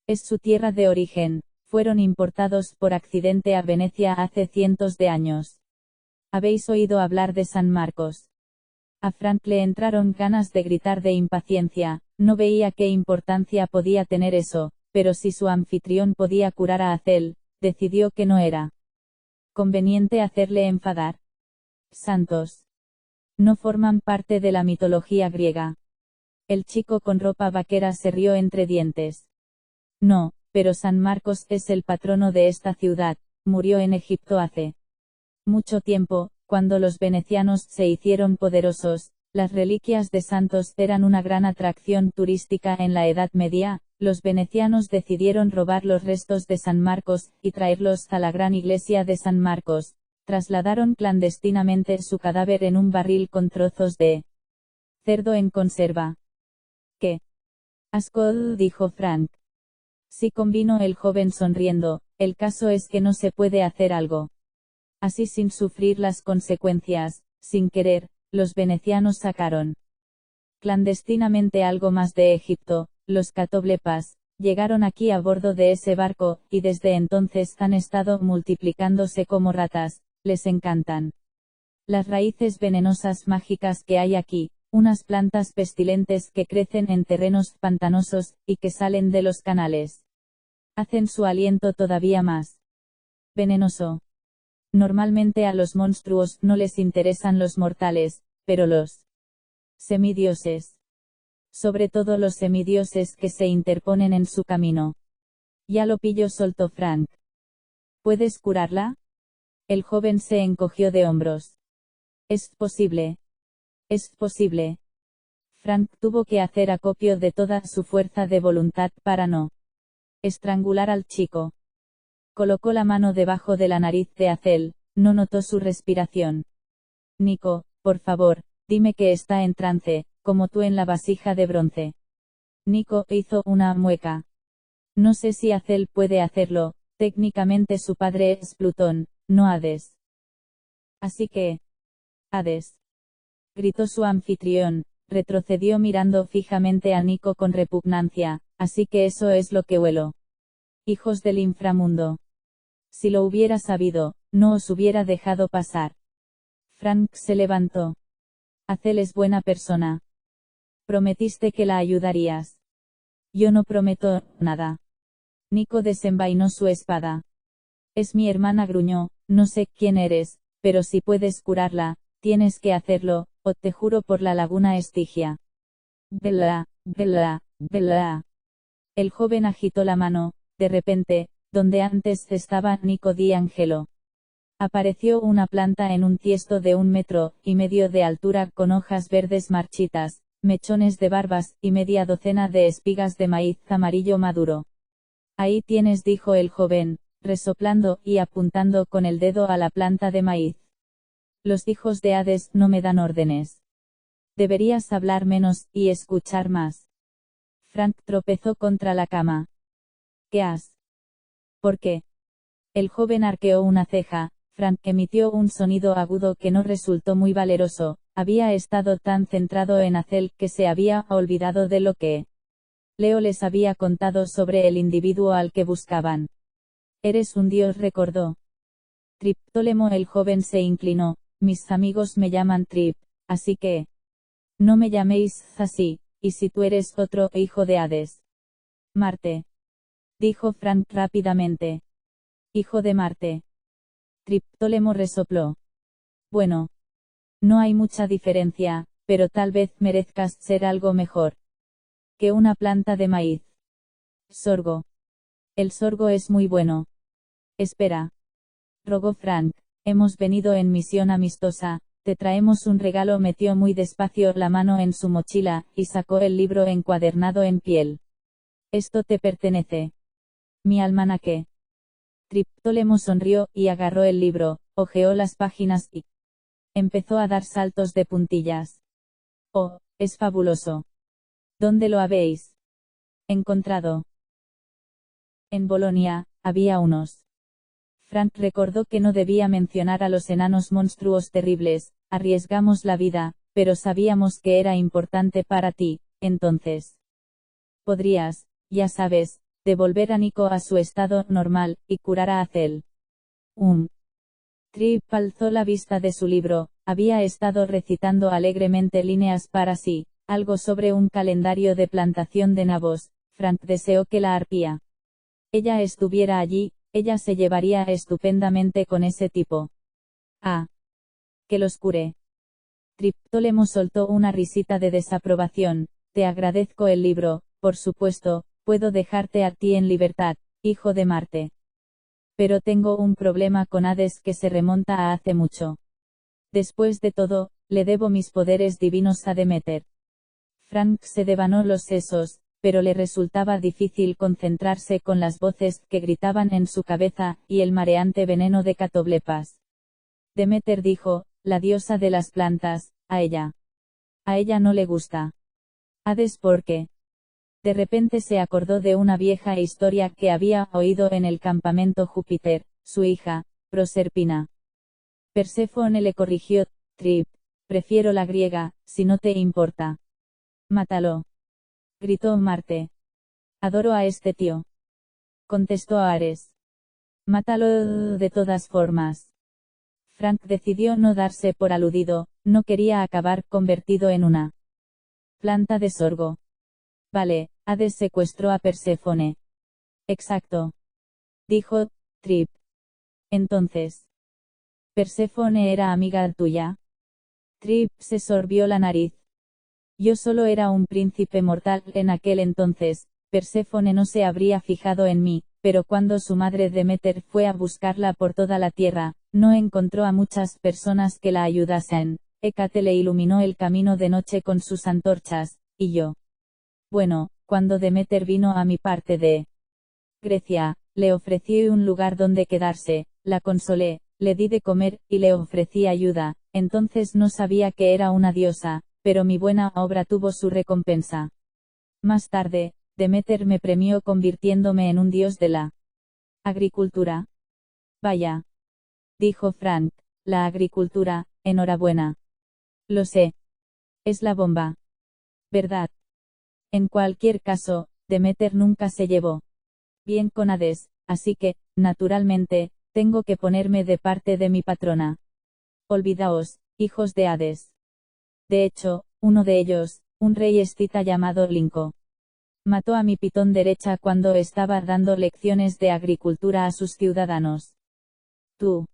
Es su tierra de origen. Fueron importados por accidente a Venecia hace cientos de años. ¿Habéis oído hablar de San Marcos? A Frank le entraron ganas de gritar de impaciencia. No veía qué importancia podía tener eso, pero si su anfitrión podía curar a Azel, decidió que no era conveniente hacerle enfadar. Santos no forman parte de la mitología griega. El chico con ropa vaquera se rió entre dientes. No, pero San Marcos es el patrono de esta ciudad. Murió en Egipto hace mucho tiempo, cuando los venecianos se hicieron poderosos. Las reliquias de santos eran una gran atracción turística en la Edad Media. Los venecianos decidieron robar los restos de San Marcos y traerlos a la gran iglesia de San Marcos. Trasladaron clandestinamente su cadáver en un barril con trozos de cerdo en conserva. ¿Qué asco?, dijo Frank. Sí, convino el joven sonriendo. El caso es que no se puede hacer algo así sin sufrir las consecuencias. Sin querer, los venecianos sacaron clandestinamente algo más de Egipto. Los catoblepas llegaron aquí a bordo de ese barco, y desde entonces han estado multiplicándose como ratas. Les encantan las raíces venenosas mágicas que hay aquí, unas plantas pestilentes que crecen en terrenos pantanosos, y que salen de los canales. Hacen su aliento todavía más venenoso. Normalmente a los monstruos no les interesan los mortales, pero los semidioses. Sobre todo los semidioses que se interponen en su camino. Ya lo pillo, soltó Frank. ¿Puedes curarla? El joven se encogió de hombros. Es posible. Es posible. Frank tuvo que hacer acopio de toda su fuerza de voluntad para no estrangular al chico. Colocó la mano debajo de la nariz de Azel. No notó su respiración. Nico, por favor, dime que está en trance, como tú en la vasija de bronce. Nico hizo una mueca. No sé si Azel puede hacerlo. Técnicamente su padre es Plutón, no Hades. Así que... Hades. Gritó su anfitrión. Retrocedió mirando fijamente a Nico con repugnancia. Así que eso es lo que huelo. Hijos del inframundo. Si lo hubiera sabido, no os hubiera dejado pasar. Frank se levantó. Azel es buena persona. Prometiste que la ayudarías. Yo no prometo nada. Nico desenvainó su espada. Es mi hermana, gruñó. No sé quién eres, pero si puedes curarla, tienes que hacerlo, o te juro por la laguna Estigia. Bella, bella, bella. El joven agitó la mano. De repente, donde antes estaba Nico di Angelo, apareció una planta en un tiesto de 1,5 metros de altura con hojas verdes marchitas, mechones de barbas, y media docena de espigas de maíz amarillo maduro. Ahí tienes, dijo el joven, resoplando y apuntando con el dedo a la planta de maíz. Los hijos de Hades no me dan órdenes. Deberías hablar menos, y escuchar más. Frank tropezó contra la cama. ¿Qué has? ¿Por qué? El joven arqueó una ceja. Frank emitió un sonido agudo que no resultó muy valeroso. había estado tan centrado en Azel que se había olvidado de lo que Leo les había contado sobre el individuo al que buscaban. Eres un dios, recordó. Triptólemo el joven se inclinó. Mis amigos me llaman Trip, así que no me llaméis así, y si tú eres otro hijo de Hades. Marte, dijo Frank rápidamente. Hijo de Marte. Triptólemo resopló. Bueno, no hay mucha diferencia, pero tal vez merezcas ser algo mejor que una planta de maíz. Sorgo. El sorgo es muy bueno. Espera, rogó Frank, hemos venido en misión amistosa, te traemos un regalo. Metió muy despacio la mano en su mochila, y sacó el libro encuadernado en piel. Esto te pertenece. Mi almanaque. Triptólemo sonrió, y agarró el libro, hojeó las páginas y empezó a dar saltos de puntillas. Oh, es fabuloso. ¿Dónde lo habéis encontrado? En Bolonia, había unos. Frank recordó que no debía mencionar a los enanos monstruos terribles. Arriesgamos la vida, pero sabíamos que era importante para ti, entonces. Podrías, ya sabes, devolver a Nico a su estado normal, y curar a Azel. Trip alzó la vista de su libro, había estado recitando alegremente líneas para sí, algo sobre un calendario de plantación de nabos. Frank deseó que la arpía ella estuviera allí, ella se llevaría estupendamente con ese tipo. Ah. Que los cure. Triptólemo soltó una risita de desaprobación. Te agradezco el libro, por supuesto, puedo dejarte a ti en libertad, hijo de Marte. Pero tengo un problema con Hades que se remonta a hace mucho. Después de todo, le debo mis poderes divinos a Demeter. Frank se devanó los sesos, pero le resultaba difícil concentrarse con las voces que gritaban en su cabeza, y el mareante veneno de Catoblepas. Demeter dijo, la diosa de las plantas, a ella. A ella no le gusta. Hades, ¿por qué? De repente se acordó de una vieja historia que había oído en el campamento Júpiter, su hija, Proserpina. Perséfone le corrigió, Trip, prefiero la griega, si no te importa. Mátalo. Gritó Marte. Adoro a este tío. Contestó Ares. Mátalo de todas formas. Frank decidió no darse por aludido, no quería acabar convertido en una planta de sorgo. Vale, Hades secuestró a Perséfone. Exacto. Dijo, Trip. Entonces. ¿Perséfone era amiga tuya? Trip se sorbió la nariz. Yo solo era un príncipe mortal en aquel entonces. Perséfone no se habría fijado en mí, pero cuando su madre Demeter fue a buscarla por toda la tierra, no encontró a muchas personas que la ayudasen. Hécate le iluminó el camino de noche con sus antorchas, y yo. Bueno, cuando Demeter vino a mi parte de Grecia, le ofrecí un lugar donde quedarse, la consolé, le di de comer, y le ofrecí ayuda. Entonces no sabía que era una diosa, pero mi buena obra tuvo su recompensa. Más tarde, Demeter me premió convirtiéndome en un dios de la agricultura. Vaya. Dijo Frank, la agricultura, enhorabuena. Lo sé. Es la bomba. ¿Verdad? En cualquier caso, Demeter nunca se llevó bien con Hades, así que, naturalmente, tengo que ponerme de parte de mi patrona. Olvidaos, hijos de Hades. De hecho, uno de ellos, un rey escita llamado Linco, mató a mi pitón derecha cuando estaba dando lecciones de agricultura a sus ciudadanos. Tú.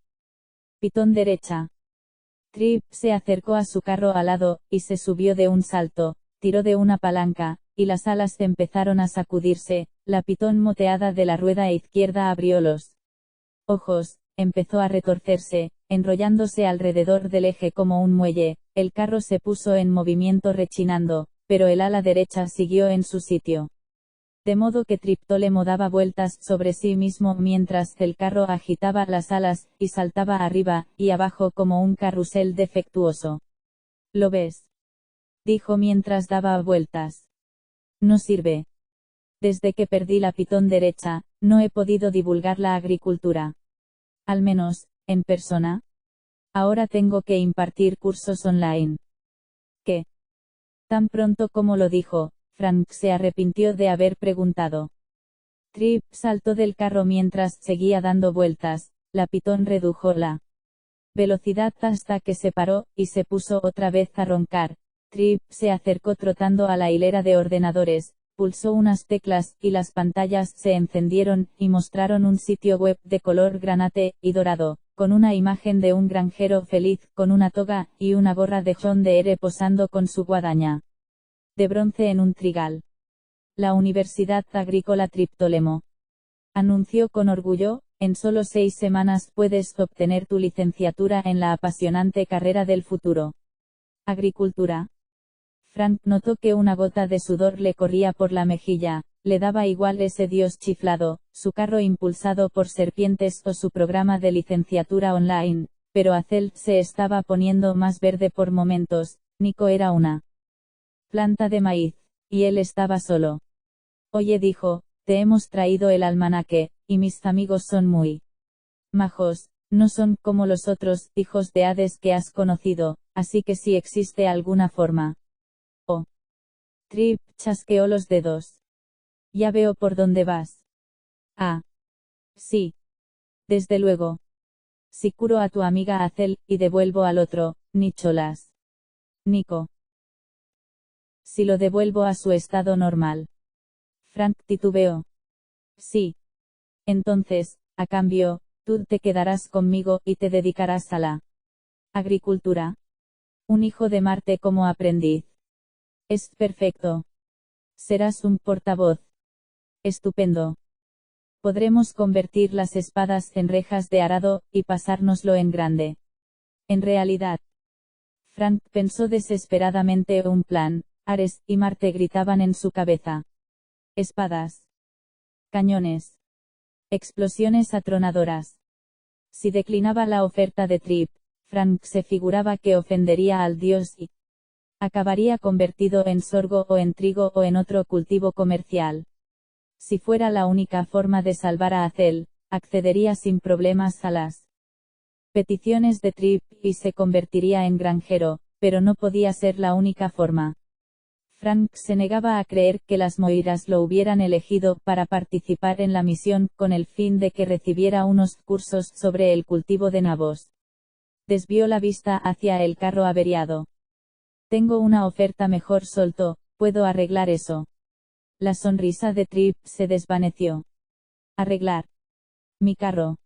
Pitón derecha. Trip se acercó a su carro alado, y se subió de un salto, tiró de una palanca, y las alas empezaron a sacudirse. La pitón moteada de la rueda izquierda abrió los ojos, empezó a retorcerse, enrollándose alrededor del eje como un muelle. El carro se puso en movimiento rechinando, pero el ala derecha siguió en su sitio. De modo que Triptólemo daba vueltas sobre sí mismo mientras el carro agitaba las alas, y saltaba arriba y abajo como un carrusel defectuoso. ¿Lo ves? Dijo mientras daba vueltas. No sirve. Desde que perdí la pitón derecha, no he podido divulgar la agricultura. Al menos, en persona. Ahora tengo que impartir cursos online. Tan pronto como lo dijo, Frank se arrepintió de haber preguntado. Trip saltó del carro mientras seguía dando vueltas. La pitón redujo la velocidad hasta que se paró, y se puso otra vez a roncar. Trip se acercó trotando a la hilera de ordenadores, pulsó unas teclas, y las pantallas se encendieron, y mostraron un sitio web de color granate y dorado, con una imagen de un granjero feliz, con una toga, y una gorra de John Deere posando con su guadaña de bronce en un trigal. La Universidad Agrícola Triptólemo anunció con orgullo, en solo 6 semanas puedes obtener tu licenciatura en la apasionante carrera del futuro. Agricultura. Frank notó que una gota de sudor le corría por la mejilla, le daba igual ese dios chiflado, su carro impulsado por serpientes o su programa de licenciatura online, pero Hazel se estaba poniendo más verde por momentos. Nico era una planta de maíz, y él estaba solo. Oye, dijo, te hemos traído el almanaque, y mis amigos son muy majos, no son como los otros hijos de Hades que has conocido, así que si existe alguna forma. Oh. Trip chasqueó los dedos. Ya veo por dónde vas. Ah. Sí. Desde luego. Si curo a tu amiga Hazel, y devuelvo al otro, Nicholas. Nico. Si lo devuelvo a su estado normal. Frank titubeó. Sí. Entonces, a cambio, tú te quedarás conmigo y te dedicarás a la agricultura. Un hijo de Marte como aprendiz. Es perfecto. Serás un portavoz. Estupendo. Podremos convertir las espadas en rejas de arado, y pasárnoslo en grande. En realidad, Frank pensó desesperadamente un plan. Ares y Marte gritaban en su cabeza. Espadas. Cañones. Explosiones atronadoras. Si declinaba la oferta de Trip, Frank se figuraba que ofendería al dios y acabaría convertido en sorgo o en trigo o en otro cultivo comercial. Si fuera la única forma de salvar a Hazel, accedería sin problemas a las peticiones de Trip y se convertiría en granjero, pero no podía ser la única forma. Frank se negaba a creer que las Moiras lo hubieran elegido para participar en la misión con el fin de que recibiera unos cursos sobre el cultivo de nabos. Desvió la vista hacia el carro averiado. Tengo una oferta mejor, soltó, puedo arreglar eso. La sonrisa de Trip se desvaneció. Arreglar mi carro.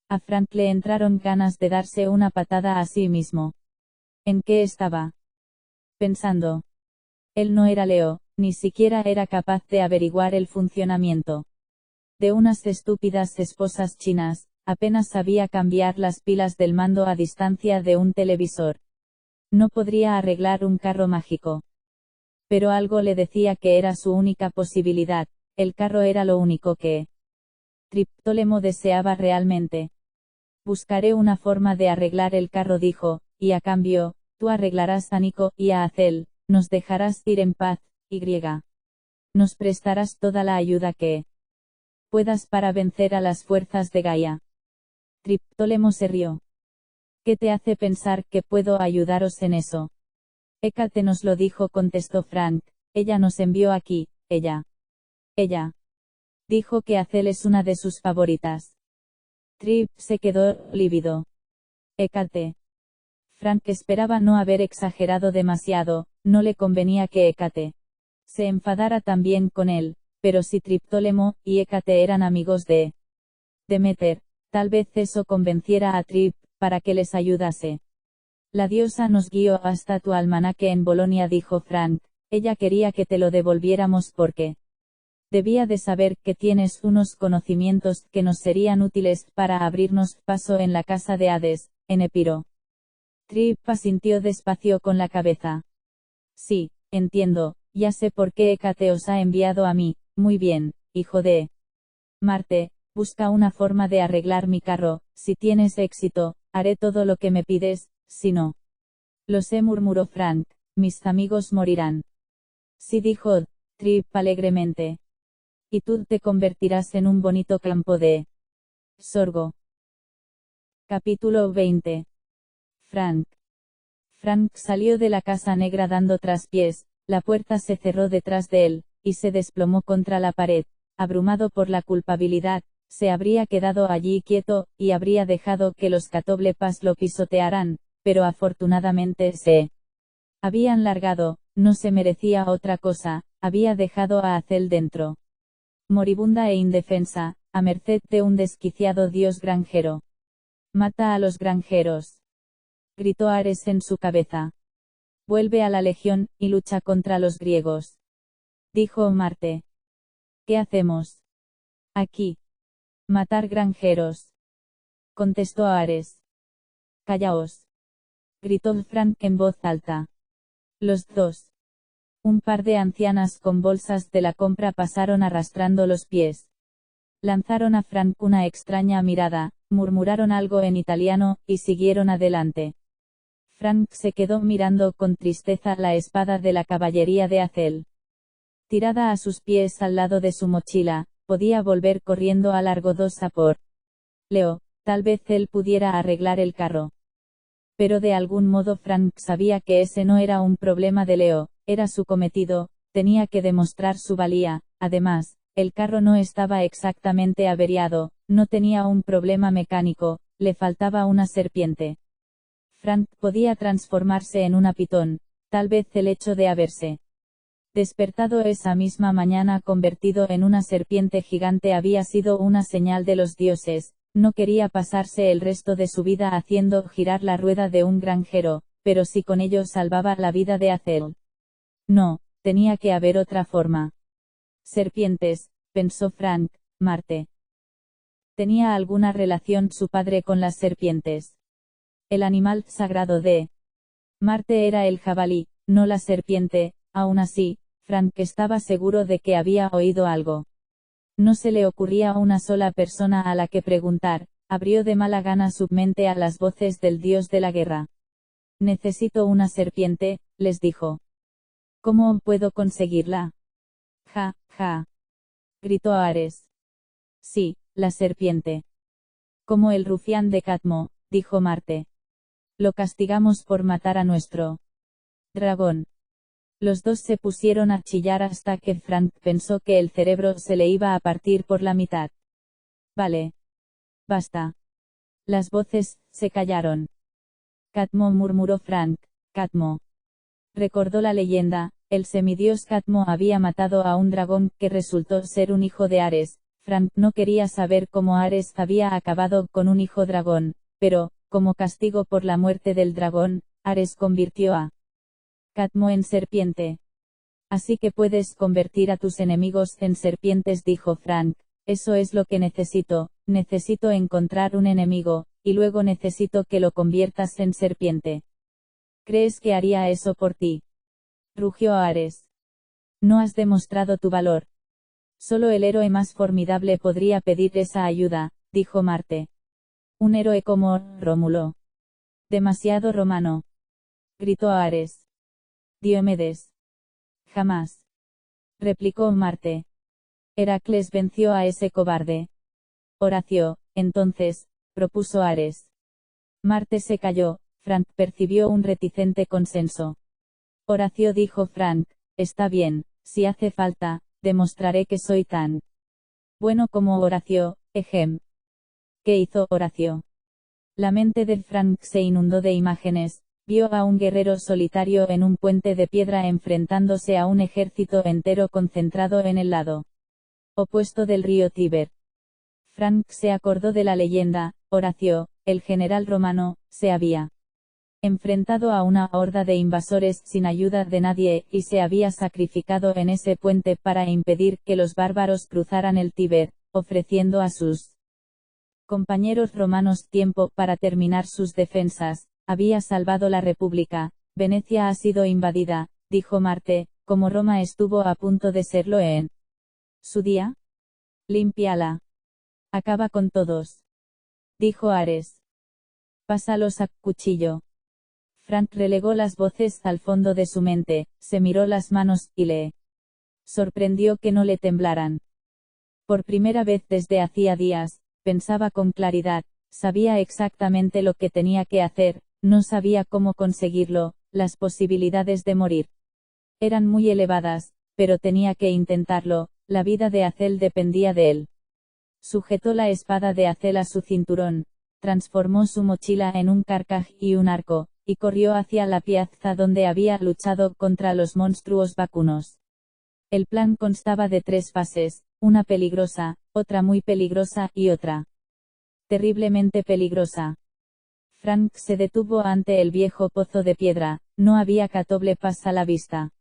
A Frank le entraron ganas de darse una patada a sí mismo. ¿En qué estaba pensando? Él no era Leo, ni siquiera era capaz de averiguar el funcionamiento de unas estúpidas esposas chinas, apenas sabía cambiar las pilas del mando a distancia de un televisor. No podría arreglar un carro mágico. Pero algo le decía que era su única posibilidad, el carro era lo único que Triptólemo deseaba realmente. Buscaré una forma de arreglar el carro, dijo, y a cambio, tú arreglarás a Nico y a Hazel, nos dejarás ir en paz, y nos prestarás toda la ayuda que puedas para vencer a las fuerzas de Gaia. Triptólemo se rió. ¿Qué te hace pensar que puedo ayudaros en eso? Hécate nos lo dijo, contestó Frank, ella nos envió aquí, ella dijo que Hazel es una de sus favoritas. Trip se quedó lívido. Hécate. Frank esperaba no haber exagerado demasiado, no le convenía que Hécate se enfadara también con él, pero si Triptólemo y Hécate eran amigos de Demeter, tal vez eso convenciera a Trip, para que les ayudase. La diosa nos guió hasta tu almanaque en Bolonia, dijo Frank, ella quería que te lo devolviéramos porque debía de saber que tienes unos conocimientos que nos serían útiles para abrirnos paso en la casa de Hades, en Epiro. Trip asintió despacio con la cabeza. Sí, entiendo, ya sé por qué Hécate os ha enviado a mí. Muy bien, hijo de Marte, busca una forma de arreglar mi carro. Si tienes éxito, haré todo lo que me pides, si no. Lo sé, murmuró Frank, mis amigos morirán. Sí, dijo Trip alegremente. Y tú te convertirás en un bonito campo de sorgo. Capítulo 20. Frank. Frank salió de la casa negra dando traspiés, La puerta se cerró detrás de él, y se desplomó contra la pared. Abrumado por la culpabilidad, se habría quedado allí quieto, y habría dejado que los catoblepas lo pisotearan, pero afortunadamente se habían largado, no se merecía otra cosa, había dejado a Hazel dentro. Moribunda e indefensa, a merced de un desquiciado dios granjero. Mata a los granjeros. Gritó Ares en su cabeza. Vuelve a la legión, y lucha contra los griegos. Dijo Marte. ¿Qué hacemos? Aquí. Matar granjeros. Contestó Ares. Callaos. Gritó Frank en voz alta. Los dos. Un par de ancianas con bolsas de la compra pasaron arrastrando los pies. Lanzaron a Frank una extraña mirada, murmuraron algo en italiano, y siguieron adelante. Frank se quedó mirando con tristeza la espada de la caballería de Hazel. Tirada a sus pies al lado de su mochila, podía volver corriendo a largo dos a por Leo, tal vez él pudiera arreglar el carro. Pero de algún modo Frank sabía que ese no era un problema de Leo, era su cometido, tenía que demostrar su valía. Además, el carro no estaba exactamente averiado, no tenía un problema mecánico, le faltaba una serpiente. Frank podía transformarse en una pitón, tal vez el hecho de haberse despertado esa misma mañana convertido en una serpiente gigante había sido una señal de los dioses. No quería pasarse el resto de su vida haciendo girar la rueda de un granjero, pero si con ello salvaba la vida de Hazel. No, tenía que haber otra forma. Serpientes, pensó Frank. Marte. ¿Tenía alguna relación su padre con las serpientes? El animal sagrado de Marte era el jabalí, no la serpiente. Aún así, Frank estaba seguro de que había oído algo. No se le ocurría una sola persona a la que preguntar, abrió de mala gana su mente a las voces del dios de la guerra. Necesito una serpiente, les dijo. ¿Cómo puedo conseguirla? Ja, ja. Gritó Ares. Sí, la serpiente. Como el rufián de Cadmo, dijo Marte. Lo castigamos por matar a nuestro dragón. Los dos se pusieron a chillar hasta que Frank pensó que el cerebro se le iba a partir por la mitad. Vale. Basta. Las voces se callaron. Cadmo, murmuró Frank. Cadmo. Recordó la leyenda, el semidios Cadmo había matado a un dragón que resultó ser un hijo de Ares. Frank no quería saber cómo Ares había acabado con un hijo dragón, pero, como castigo por la muerte del dragón, Ares convirtió a Cadmo en serpiente. Así que puedes convertir a tus enemigos en serpientes, dijo Frank. Eso es lo que necesito encontrar un enemigo, y luego necesito que lo conviertas en serpiente. ¿Crees que haría eso por ti? Rugió Ares. No has demostrado tu valor. Solo el héroe más formidable podría pedir esa ayuda, dijo Marte. Un héroe como Rómulo. Demasiado romano. Gritó Ares. Diomedes. Jamás. Replicó Marte. Heracles venció a ese cobarde. Horacio, entonces, propuso Ares. Marte se calló. Frank percibió un reticente consenso. Horacio, dijo Frank, está bien, si hace falta, demostraré que soy tan bueno como Horacio. Ejem. ¿Qué hizo Horacio? La mente de Frank se inundó de imágenes. Vio a un guerrero solitario en un puente de piedra enfrentándose a un ejército entero concentrado en el lado opuesto del río Tíber. Frank se acordó de la leyenda. Horacio, el general romano, se había enfrentado a una horda de invasores sin ayuda de nadie, y se había sacrificado en ese puente para impedir que los bárbaros cruzaran el Tíber, ofreciendo a sus compañeros romanos tiempo para terminar sus defensas. Había salvado la República. Venecia ha sido invadida, dijo Marte, como Roma estuvo a punto de serlo en su día. Límpiala. Acaba con todos. Dijo Ares. Pásalos a cuchillo. Frank relegó las voces al fondo de su mente, se miró las manos, y le sorprendió que no le temblaran. Por primera vez desde hacía días, pensaba con claridad, sabía exactamente lo que tenía que hacer. No sabía cómo conseguirlo, las posibilidades de morir Eran muy elevadas, pero tenía que intentarlo, la vida de Azel dependía de él. Sujetó la espada de Azel a su cinturón, transformó su mochila en un carcaj y un arco, y corrió hacia la piazza donde había luchado contra los monstruos vacunos. El plan constaba de 3 fases, una peligrosa, otra muy peligrosa y otra terriblemente peligrosa. Frank se detuvo ante el viejo pozo de piedra, no había Catoblepas a la vista.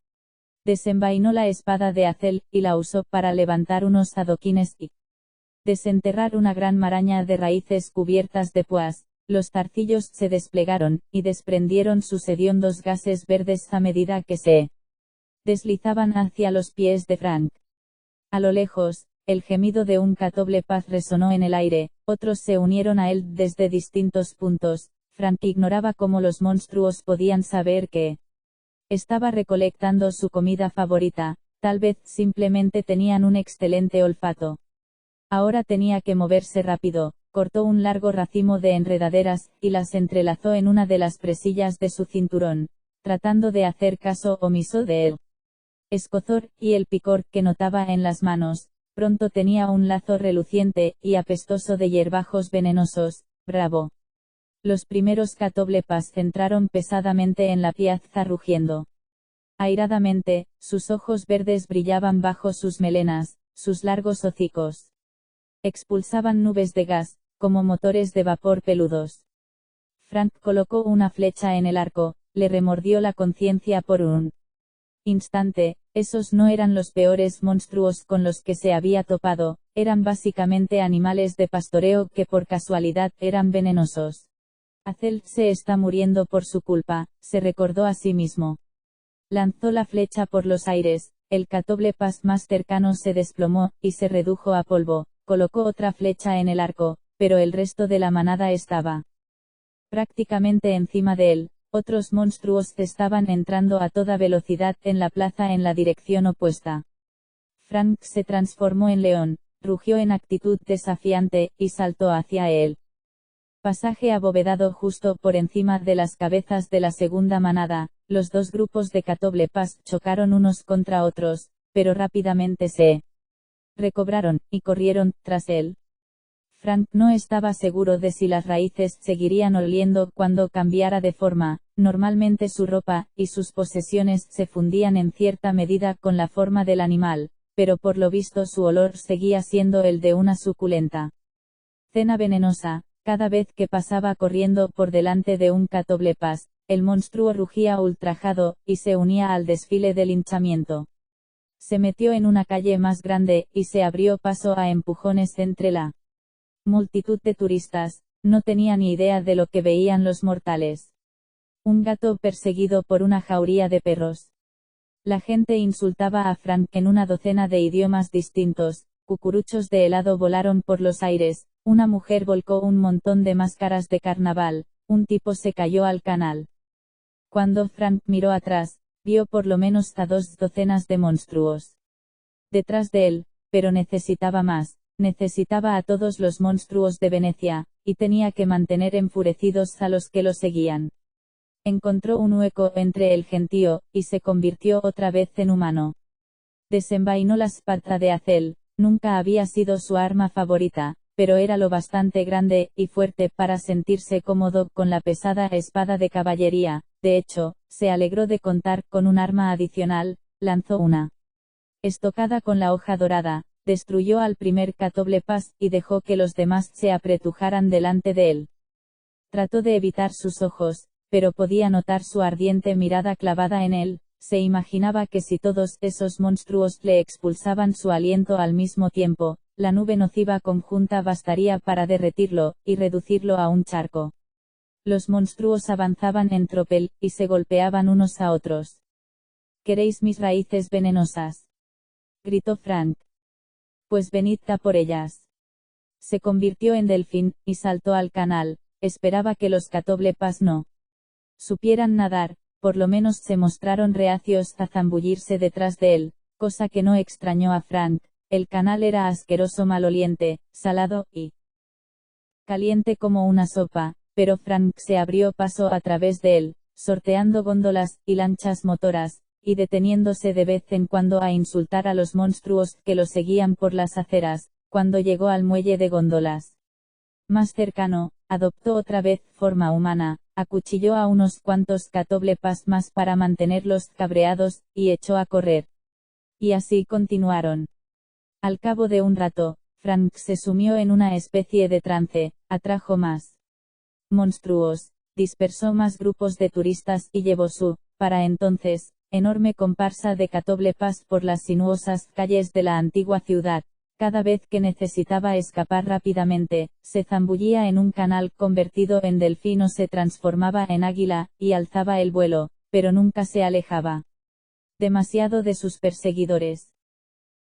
Desenvainó la espada de Azel, y la usó para levantar unos adoquines y desenterrar una gran maraña de raíces cubiertas de púas. Los zarcillos se desplegaron, y desprendieron sus hediondos gases verdes a medida que se deslizaban hacia los pies de Frank. A lo lejos, el gemido de un Catoblepas resonó en el aire, otros se unieron a él desde distintos puntos. Frank ignoraba cómo los monstruos podían saber que estaba recolectando su comida favorita, tal vez simplemente tenían un excelente olfato. Ahora tenía que moverse rápido, cortó un largo racimo de enredaderas, y las entrelazó en una de las presillas de su cinturón, tratando de hacer caso omiso de él. Escozor, y el picor que notaba en las manos, pronto tenía un lazo reluciente, y apestoso de hierbajos venenosos. Bravo. Los primeros Catoblepas entraron pesadamente en la piazza rugiendo airadamente, sus ojos verdes brillaban bajo sus melenas, sus largos hocicos expulsaban nubes de gas, como motores de vapor peludos. Frank colocó una flecha en el arco, le remordió la conciencia por un instante. Esos no eran los peores monstruos con los que se había topado, eran básicamente animales de pastoreo que por casualidad eran venenosos. Azel se está muriendo por su culpa, se recordó a sí mismo. Lanzó la flecha por los aires, el Catoblepas más cercano se desplomó, y se redujo a polvo. Colocó otra flecha en el arco, pero el resto de la manada estaba prácticamente encima de él. Otros monstruos estaban entrando a toda velocidad en la plaza en la dirección opuesta. Frank se transformó en león, rugió en actitud desafiante, y saltó hacia él. Pasaje abovedado justo por encima de las cabezas de la segunda manada. Los dos grupos de Catoblepas chocaron unos contra otros, pero rápidamente se recobraron, y corrieron tras él. Frank no estaba seguro de si las raíces seguirían oliendo cuando cambiara de forma. Normalmente su ropa y sus posesiones se fundían en cierta medida con la forma del animal, pero por lo visto su olor seguía siendo el de una suculenta cena venenosa. Cada vez que pasaba corriendo por delante de un Catoblepas, el monstruo rugía ultrajado, y se unía al desfile de linchamiento. Se metió en una calle más grande, y se abrió paso a empujones entre la multitud de turistas. No tenía ni idea de lo que veían los mortales. Un gato perseguido por una jauría de perros. La gente insultaba a Frank en una docena de idiomas distintos. Cucuruchos de helado volaron por los aires. Una mujer volcó un montón de máscaras de carnaval. Un tipo se cayó al canal. Cuando Frank miró atrás, vio por lo menos a 2 docenas de monstruos detrás de él, pero necesitaba más. Necesitaba a todos los monstruos de Venecia, y tenía que mantener enfurecidos a los que lo seguían. Encontró un hueco entre el gentío, y se convirtió otra vez en humano. Desenvainó la espada de Azel. Nunca había sido su arma favorita, pero era lo bastante grande y fuerte para sentirse cómodo con la pesada espada de caballería. De hecho, se alegró de contar con un arma adicional. Lanzó una estocada con la hoja dorada, destruyó al primer Catoblepas, y dejó que los demás se apretujaran delante de él. Trató de evitar sus ojos, pero podía notar su ardiente mirada clavada en él. Se imaginaba que si todos esos monstruos le expulsaban su aliento al mismo tiempo, la nube nociva conjunta bastaría para derretirlo, y reducirlo a un charco. Los monstruos avanzaban en tropel, y se golpeaban unos a otros. ¿Queréis mis raíces venenosas?, gritó Frank. Pues venid a por ellas. Se convirtió en delfín, y saltó al canal. Esperaba que los Catoblepas no supieran nadar, por lo menos se mostraron reacios a zambullirse detrás de él, cosa que no extrañó a Frank. El canal era asqueroso, maloliente, salado, y caliente como una sopa, pero Frank se abrió paso a través de él, sorteando góndolas y lanchas motoras, y deteniéndose de vez en cuando a insultar a los monstruos que lo seguían por las aceras. Cuando llegó al muelle de góndolas más cercano, adoptó otra vez forma humana, acuchilló a unos cuantos catoblepas más para mantenerlos cabreados, y echó a correr. Y así continuaron. Al cabo de un rato, Frank se sumió en una especie de trance, atrajo más monstruos, dispersó más grupos de turistas y llevó para entonces, enorme comparsa de catoblepas por las sinuosas calles de la antigua ciudad. Cada vez que necesitaba escapar rápidamente, se zambullía en un canal convertido en delfín o se transformaba en águila, y alzaba el vuelo, pero nunca se alejaba demasiado de sus perseguidores.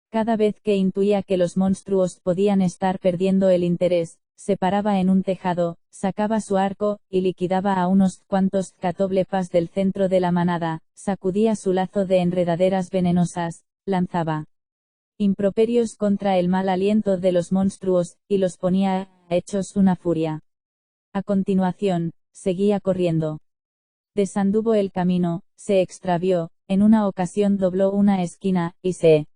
Cada vez que intuía que los monstruos podían estar perdiendo el interés, se paraba en un tejado, sacaba su arco, y liquidaba a unos cuantos catoblepas del centro de la manada, sacudía su lazo de enredaderas venenosas, lanzaba improperios contra el mal aliento de los monstruos, y los ponía hechos una furia. A continuación, seguía corriendo. Desanduvo el camino, se extravió, en una ocasión dobló una esquina, y se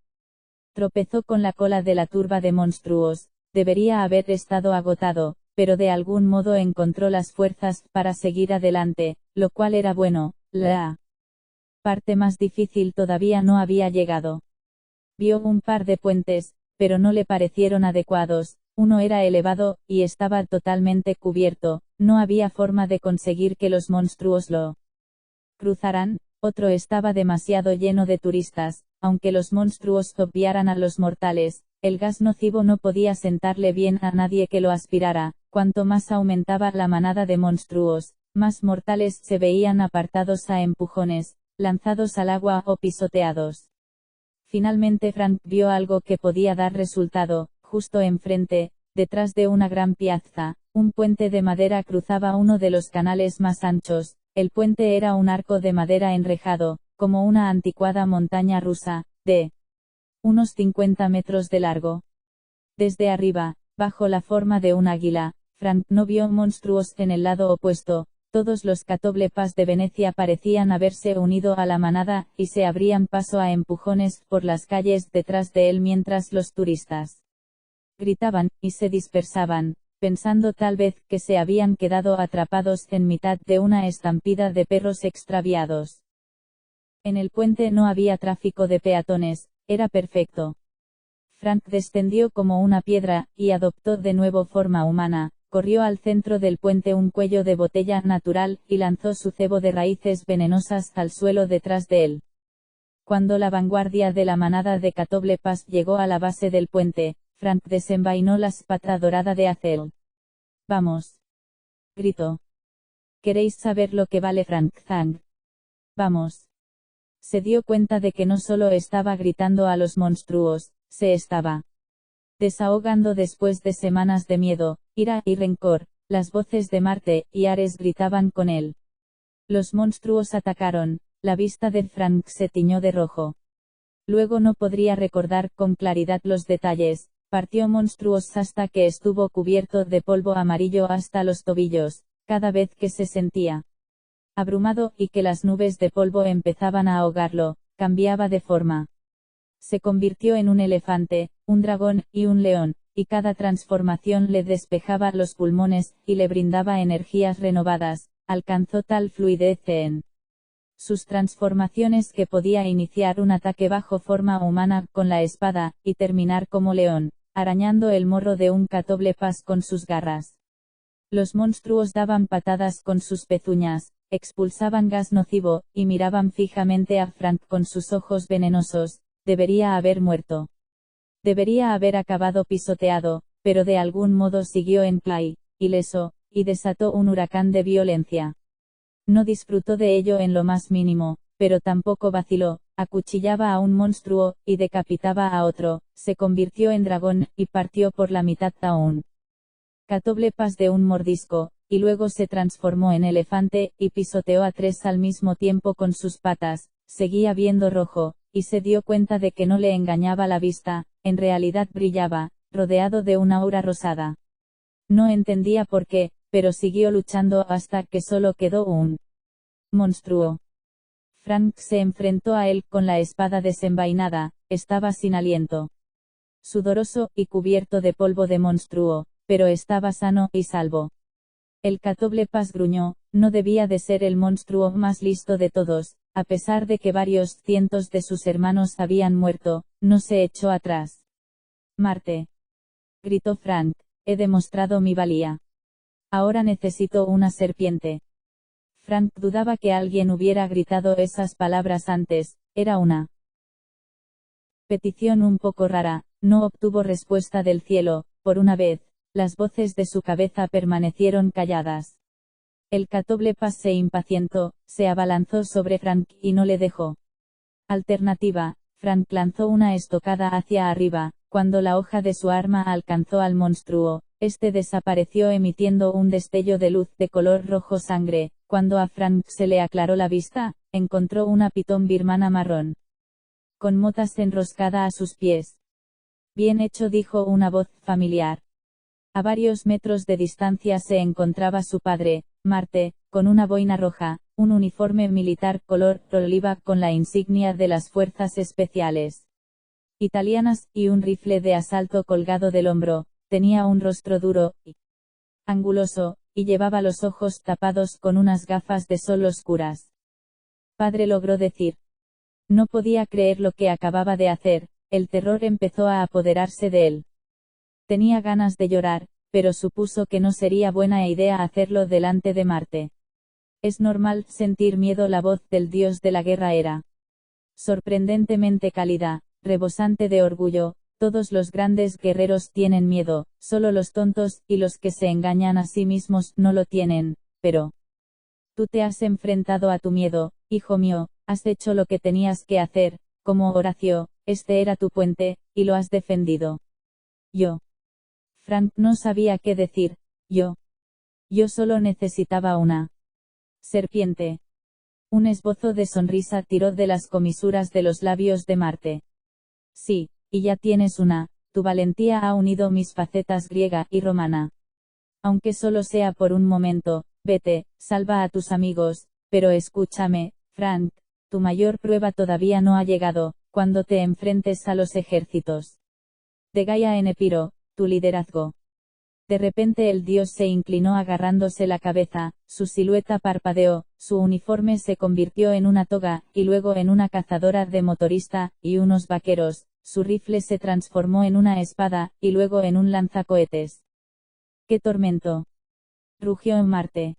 tropezó con la cola de la turba de monstruos. Debería haber estado agotado, pero de algún modo encontró las fuerzas para seguir adelante, lo cual era bueno. La parte más difícil todavía no había llegado. Vio un par de puentes, pero no le parecieron adecuados. Uno era elevado, y estaba totalmente cubierto, no había forma de conseguir que los monstruos lo cruzaran. Otro estaba demasiado lleno de turistas, aunque los monstruos obviaran a los mortales, el gas nocivo no podía sentarle bien a nadie que lo aspirara. Cuanto más aumentaba la manada de monstruos, más mortales se veían apartados a empujones, lanzados al agua o pisoteados. Finalmente Frank vio algo que podía dar resultado. Justo enfrente, detrás de una gran piazza, un puente de madera cruzaba uno de los canales más anchos. El puente era un arco de madera enrejado, como una anticuada montaña rusa, de unos 50 metros de largo. Desde arriba, bajo la forma de un águila, Frank no vio monstruos en el lado opuesto. Todos los catoblepas de Venecia parecían haberse unido a la manada, y se abrían paso a empujones por las calles detrás de él mientras los turistas gritaban, y se dispersaban, pensando tal vez que se habían quedado atrapados en mitad de una estampida de perros extraviados. En el puente no había tráfico de peatones, era perfecto. Frank descendió como una piedra, y adoptó de nuevo forma humana. Corrió al centro del puente un cuello de botella natural, y lanzó su cebo de raíces venenosas al suelo detrás de él. Cuando la vanguardia de la manada de catoblepas llegó a la base del puente, Frank desenvainó la espada dorada de Azel. «Vamos», gritó. «¿Queréis saber lo que vale Frank Zang? Vamos». Se dio cuenta de que no solo estaba gritando a los monstruos, se estaba desahogando después de semanas de miedo, ira y rencor. Las voces de Marte y Ares gritaban con él. Los monstruos atacaron, la vista de Frank se tiñó de rojo. Luego no podría recordar con claridad los detalles. Partió monstruos hasta que estuvo cubierto de polvo amarillo hasta los tobillos. Cada vez que se sentía abrumado y que las nubes de polvo empezaban a ahogarlo, cambiaba de forma. Se convirtió en un elefante, un dragón, y un león, y cada transformación le despejaba los pulmones, y le brindaba energías renovadas. Alcanzó tal fluidez en sus transformaciones que podía iniciar un ataque bajo forma humana con la espada, y terminar como león, arañando el morro de un catoblepas con sus garras. Los monstruos daban patadas con sus pezuñas, expulsaban gas nocivo, y miraban fijamente a Frank con sus ojos venenosos. Debería haber muerto. Debería haber acabado pisoteado, pero de algún modo siguió en pie, ileso, y desató un huracán de violencia. No disfrutó de ello en lo más mínimo, pero tampoco vaciló. Acuchillaba a un monstruo, y decapitaba a otro, se convirtió en dragón, y partió por la mitad a un catoblepas de un mordisco, y luego se transformó en elefante, y pisoteó a 3 al mismo tiempo con sus patas. Seguía viendo rojo, y se dio cuenta de que no le engañaba la vista, en realidad brillaba, rodeado de una aura rosada. No entendía por qué, pero siguió luchando hasta que solo quedó un monstruo. Frank se enfrentó a él con la espada desenvainada, estaba sin aliento. Sudoroso y cubierto de polvo de monstruo, pero estaba sano y salvo. El Catoblepas gruñó, no debía de ser el monstruo más listo de todos, a pesar de que varios cientos de sus hermanos habían muerto, no se echó atrás. Marte, gritó Frank, he demostrado mi valía. Ahora necesito una serpiente. Frank dudaba que alguien hubiera gritado esas palabras antes, era una petición un poco rara, no obtuvo respuesta del cielo, por una vez, las voces de su cabeza permanecieron calladas. El Catoblepas se impacientó, se abalanzó sobre Frank y no le dejó. Alternativa, Frank lanzó una estocada hacia arriba, cuando la hoja de su arma alcanzó al monstruo, este desapareció emitiendo un destello de luz de color rojo sangre. Cuando a Frank se le aclaró la vista, encontró una pitón birmana marrón, con motas enroscada a sus pies. Bien hecho, dijo una voz familiar. A varios metros de distancia se encontraba su padre, Marte, con una boina roja, un uniforme militar color oliva con la insignia de las fuerzas especiales italianas, y un rifle de asalto colgado del hombro. Tenía un rostro duro y anguloso, y llevaba los ojos tapados con unas gafas de sol oscuras. Padre, logró decir. No podía creer lo que acababa de hacer, el terror empezó a apoderarse de él. Tenía ganas de llorar, pero supuso que no sería buena idea hacerlo delante de Marte. Es normal sentir miedo, la voz del dios de la guerra era sorprendentemente cálida, rebosante de orgullo. Todos los grandes guerreros tienen miedo, solo los tontos y los que se engañan a sí mismos no lo tienen, pero tú te has enfrentado a tu miedo, hijo mío, has hecho lo que tenías que hacer, como Horacio, este era tu puente, y lo has defendido. Yo. Frank no sabía qué decir, yo solo necesitaba una serpiente. Un esbozo de sonrisa tiró de las comisuras de los labios de Marte. Sí. Y ya tienes una, tu valentía ha unido mis facetas griega y romana. Aunque solo sea por un momento, vete, salva a tus amigos, pero escúchame, Frank, tu mayor prueba todavía no ha llegado, cuando te enfrentes a los ejércitos de Gaia en Epiro, tu liderazgo. De repente el dios se inclinó agarrándose la cabeza, su silueta parpadeó, su uniforme se convirtió en una toga, y luego en una cazadora de motorista, y unos vaqueros. Su rifle se transformó en una espada, y luego en un lanzacohetes. ¡Qué tormento! Rugió Marte.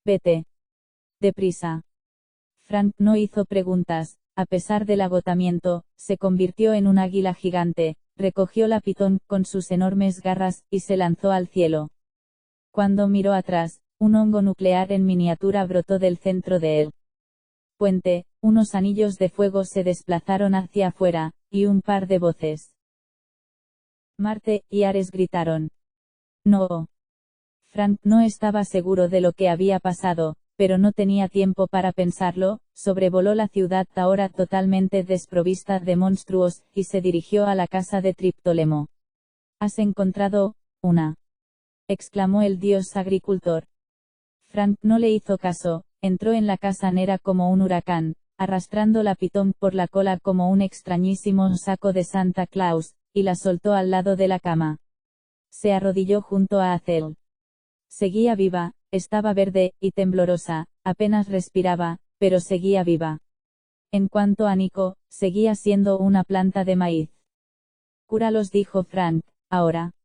Vete. Deprisa. Frank no hizo preguntas, a pesar del agotamiento, se convirtió en un águila gigante, recogió la pitón con sus enormes garras, y se lanzó al cielo. Cuando miró atrás, un hongo nuclear en miniatura brotó del centro de él. Puente, unos anillos de fuego se desplazaron hacia afuera, y un par de voces. Marte y Ares gritaron. No. Frank no estaba seguro de lo que había pasado, pero no tenía tiempo para pensarlo, sobrevoló la ciudad ahora totalmente desprovista de monstruos, y se dirigió a la casa de Triptólemo. ¿Has encontrado una?, exclamó el dios agricultor. Frank no le hizo caso, entró en la casa negra como un huracán, arrastrando la pitón por la cola como un extrañísimo saco de Santa Claus, y la soltó al lado de la cama. Se arrodilló junto a Azel. Seguía viva, estaba verde y temblorosa, apenas respiraba, pero seguía viva. En cuanto a Nico, seguía siendo una planta de maíz. Cúralos, dijo Frank, ahora.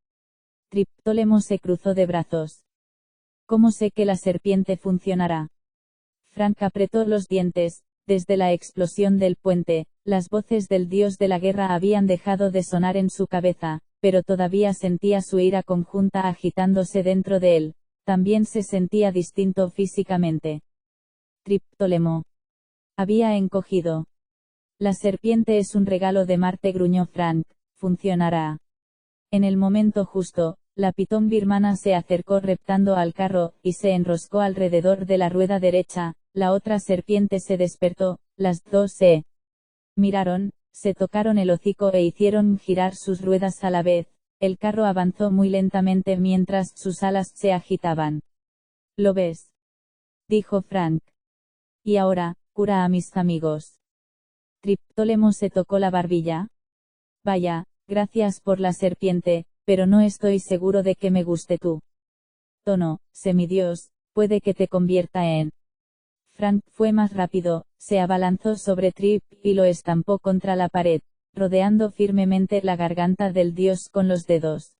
Triptólemo se cruzó de brazos. ¿Cómo sé que la serpiente funcionará? Frank apretó los dientes. Desde la explosión del puente, las voces del dios de la guerra habían dejado de sonar en su cabeza, pero todavía sentía su ira conjunta agitándose dentro de él. También se sentía distinto físicamente. Triptólemo había encogido. La serpiente es un regalo de Marte, gruñó Frank, funcionará. En el momento justo, la pitón birmana se acercó reptando al carro, y se enroscó alrededor de la rueda derecha. La otra serpiente se despertó, las dos se miraron, se tocaron el hocico e hicieron girar sus ruedas a la vez. El carro avanzó muy lentamente mientras sus alas se agitaban. ¿Lo ves?, dijo Frank. Y ahora, cura a mis amigos. Triptólemo se tocó la barbilla. Vaya, gracias por la serpiente, pero no estoy seguro de que me guste tú. Tono, semidios, puede que te convierta en... Frank fue más rápido, se abalanzó sobre Trip, y lo estampó contra la pared, rodeando firmemente la garganta del dios con los dedos.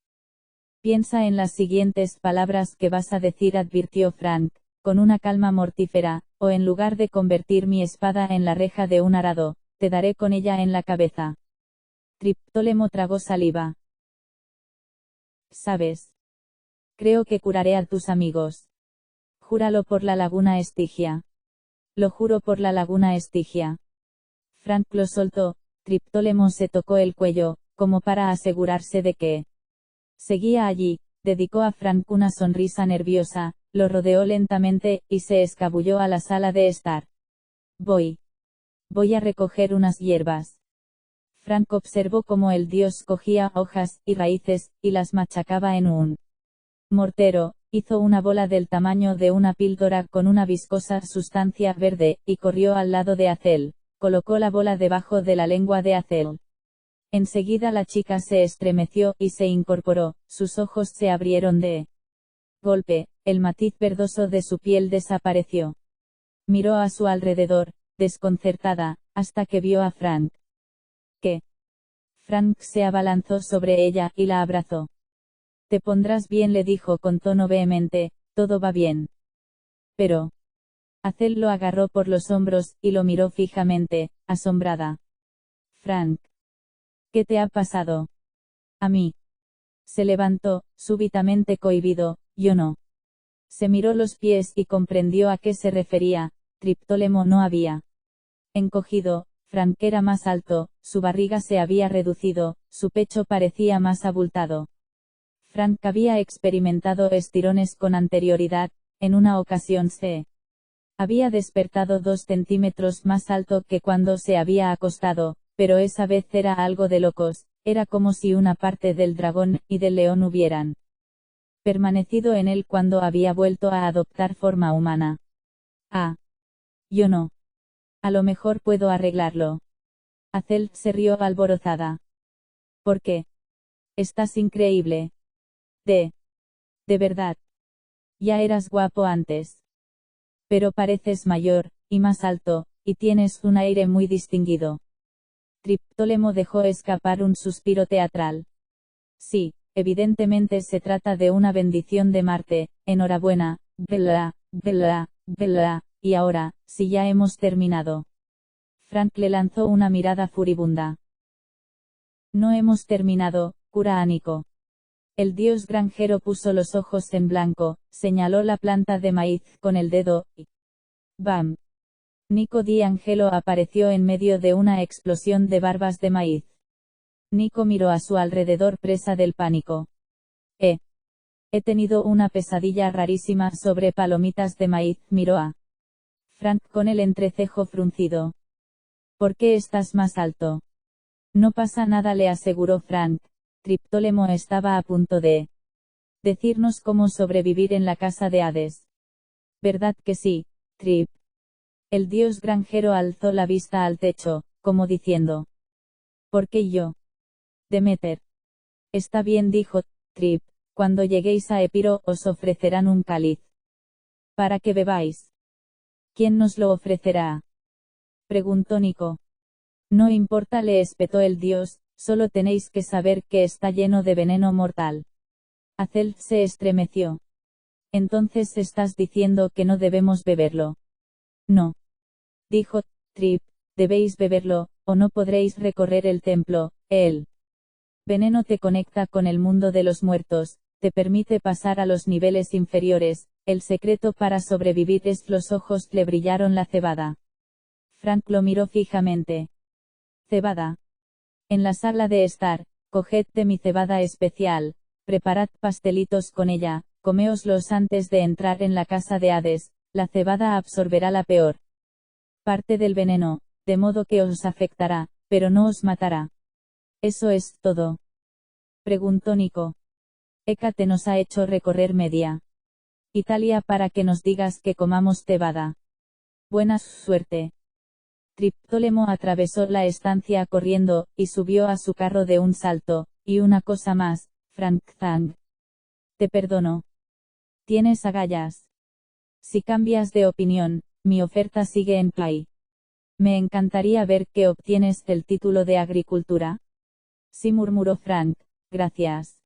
Piensa en las siguientes palabras que vas a decir, advirtió Frank, con una calma mortífera, o en lugar de convertir mi espada en la reja de un arado, te daré con ella en la cabeza. Triptólemo tragó saliva. ¿Sabes? Creo que curaré a tus amigos. Júralo por la laguna Estigia. Lo juro por la laguna Estigia. Frank lo soltó. Triptólemo se tocó el cuello, como para asegurarse de que seguía allí. Dedicó a Frank una sonrisa nerviosa, lo rodeó lentamente, y se escabulló a la sala de estar. Voy a recoger unas hierbas. Frank observó cómo el dios cogía hojas y raíces, y las machacaba en un mortero, hizo una bola del tamaño de una píldora con una viscosa sustancia verde, y corrió al lado de Hazel, colocó la bola debajo de la lengua de Hazel. Enseguida la chica se estremeció y se incorporó, sus ojos se abrieron de golpe, el matiz verdoso de su piel desapareció. Miró a su alrededor, desconcertada, hasta que vio a Frank. ¿Qué? Frank se abalanzó sobre ella y la abrazó. Te pondrás bien, le dijo con tono vehemente, todo va bien. Pero... Hazel lo agarró por los hombros, y lo miró fijamente, asombrada. Frank. ¿Qué te ha pasado? A mí. Se levantó, súbitamente cohibido, yo no. Se miró los pies y comprendió a qué se refería. Triptólemo no había encogido, Frank era más alto, su barriga se había reducido, su pecho parecía más abultado. Frank había experimentado estirones con anterioridad, en una ocasión se había despertado 2 centímetros más alto que cuando se había acostado, pero esa vez era algo de locos, era como si una parte del dragón y del león hubieran permanecido en él cuando había vuelto a adoptar forma humana. Ah. Yo no. A lo mejor puedo arreglarlo. Hazel se rió alborozada. ¿Por qué? Estás increíble. De verdad. Ya eras guapo antes. Pero pareces mayor, y más alto, y tienes un aire muy distinguido. Triptólemo dejó escapar un suspiro teatral. Sí, evidentemente se trata de una bendición de Marte, enhorabuena, bla, bla, bla, y ahora, si ya hemos terminado. Frank le lanzó una mirada furibunda. No hemos terminado, cura a Nico. El dios granjero puso los ojos en blanco, señaló la planta de maíz con el dedo, y... ¡bam! Nico D'Angelo apareció en medio de una explosión de barbas de maíz. Nico miró a su alrededor presa del pánico. He tenido una pesadilla rarísima sobre palomitas de maíz, miró a Frank con el entrecejo fruncido. ¿Por qué estás más alto? No pasa nada, le aseguró Frank. Triptólemo estaba a punto de decirnos cómo sobrevivir en la casa de Hades. ¿Verdad que sí, Trip? El dios granjero alzó la vista al techo, como diciendo. ¿Por qué yo? Demeter. Está bien, dijo Trip. Cuando lleguéis a Epiro os ofrecerán un cáliz. Para que bebáis. ¿Quién nos lo ofrecerá? Preguntó Nico. No importa, le espetó el dios, solo tenéis que saber que está lleno de veneno mortal. Hazel se estremeció. Entonces estás diciendo que no debemos beberlo. No. Dijo Trip, debéis beberlo, o no podréis recorrer el templo. El veneno te conecta con el mundo de los muertos, te permite pasar a los niveles inferiores, el secreto para sobrevivir es... Los ojos le brillaron la cebada. Frank lo miró fijamente. Cebada. En la sala de estar, coged de mi cebada especial, preparad pastelitos con ella, comeoslos antes de entrar en la casa de Hades, la cebada absorberá la peor parte del veneno, de modo que os afectará, pero no os matará. ¿Eso es todo? Preguntó Nico. Hécate nos ha hecho recorrer media Italia para que nos digas que comamos cebada. Buena suerte. Triptólemo atravesó la estancia corriendo, y subió a su carro de un salto. Y una cosa más, Frank Zhang. Te perdono. Tienes agallas. Si cambias de opinión, mi oferta sigue en pie. Me encantaría ver que obtienes el título de agricultura. Sí, murmuró Frank, gracias.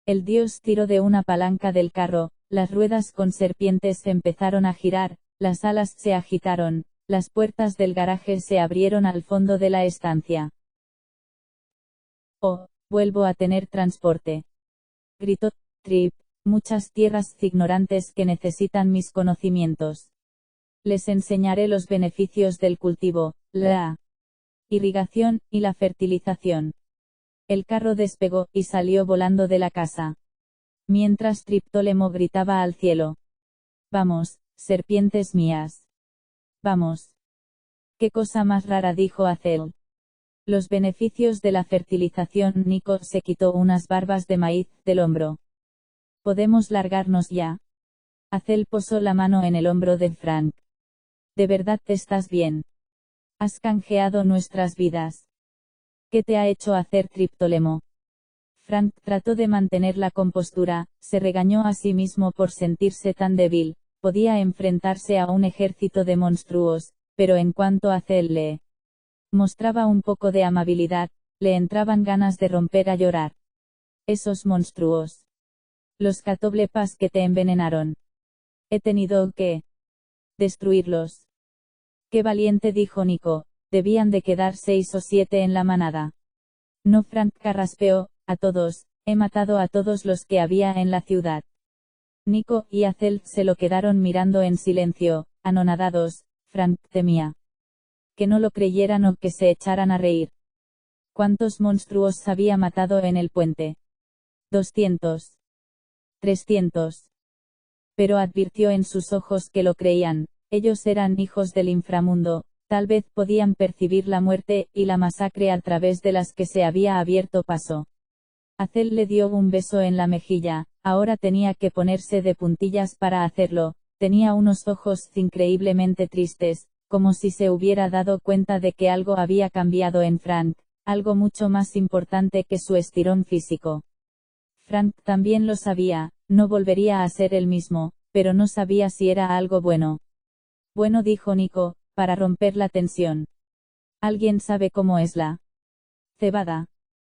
El dios tiró de una palanca del carro, las ruedas con serpientes empezaron a girar, las alas se agitaron, las puertas del garaje se abrieron al fondo de la estancia. Oh, vuelvo a tener transporte. Gritó Trip, muchas tierras ignorantes que necesitan mis conocimientos. Les enseñaré los beneficios del cultivo, la irrigación, y la fertilización. El carro despegó, y salió volando de la casa. Mientras Triptólemo gritaba al cielo. Vamos, serpientes mías. Vamos. ¿Qué cosa más rara?, dijo Azel. Los beneficios de la fertilización. Nico se quitó unas barbas de maíz del hombro. ¿Podemos largarnos ya? Azel posó la mano en el hombro de Frank. ¿De verdad estás bien? Has canjeado nuestras vidas. ¿Qué te ha hecho hacer Triptólemo? Frank trató de mantener la compostura, se regañó a sí mismo por sentirse tan débil, podía enfrentarse a un ejército de monstruos, pero en cuanto Azel le mostraba un poco de amabilidad, le entraban ganas de romper a llorar. Esos monstruos. Los catoblepas que te envenenaron. He tenido que destruirlos. Qué valiente, dijo Nico, debían de quedar 6 o 7 en la manada. No, Frank carraspeó, a todos, he matado a todos los que había en la ciudad. Nico y Azel se lo quedaron mirando en silencio, anonadados. Frank temía que no lo creyeran o que se echaran a reír. ¿Cuántos monstruos había matado en el puente? 200. 300. Pero advirtió en sus ojos que lo creían, ellos eran hijos del inframundo, tal vez podían percibir la muerte y la masacre a través de las que se había abierto paso. Azel le dio un beso en la mejilla, ahora tenía que ponerse de puntillas para hacerlo, tenía unos ojos increíblemente tristes, como si se hubiera dado cuenta de que algo había cambiado en Frank, algo mucho más importante que su estirón físico. Frank también lo sabía, no volvería a ser el mismo, pero no sabía si era algo bueno. Bueno, dijo Nico, para romper la tensión. ¿Alguien sabe cómo es la cebada?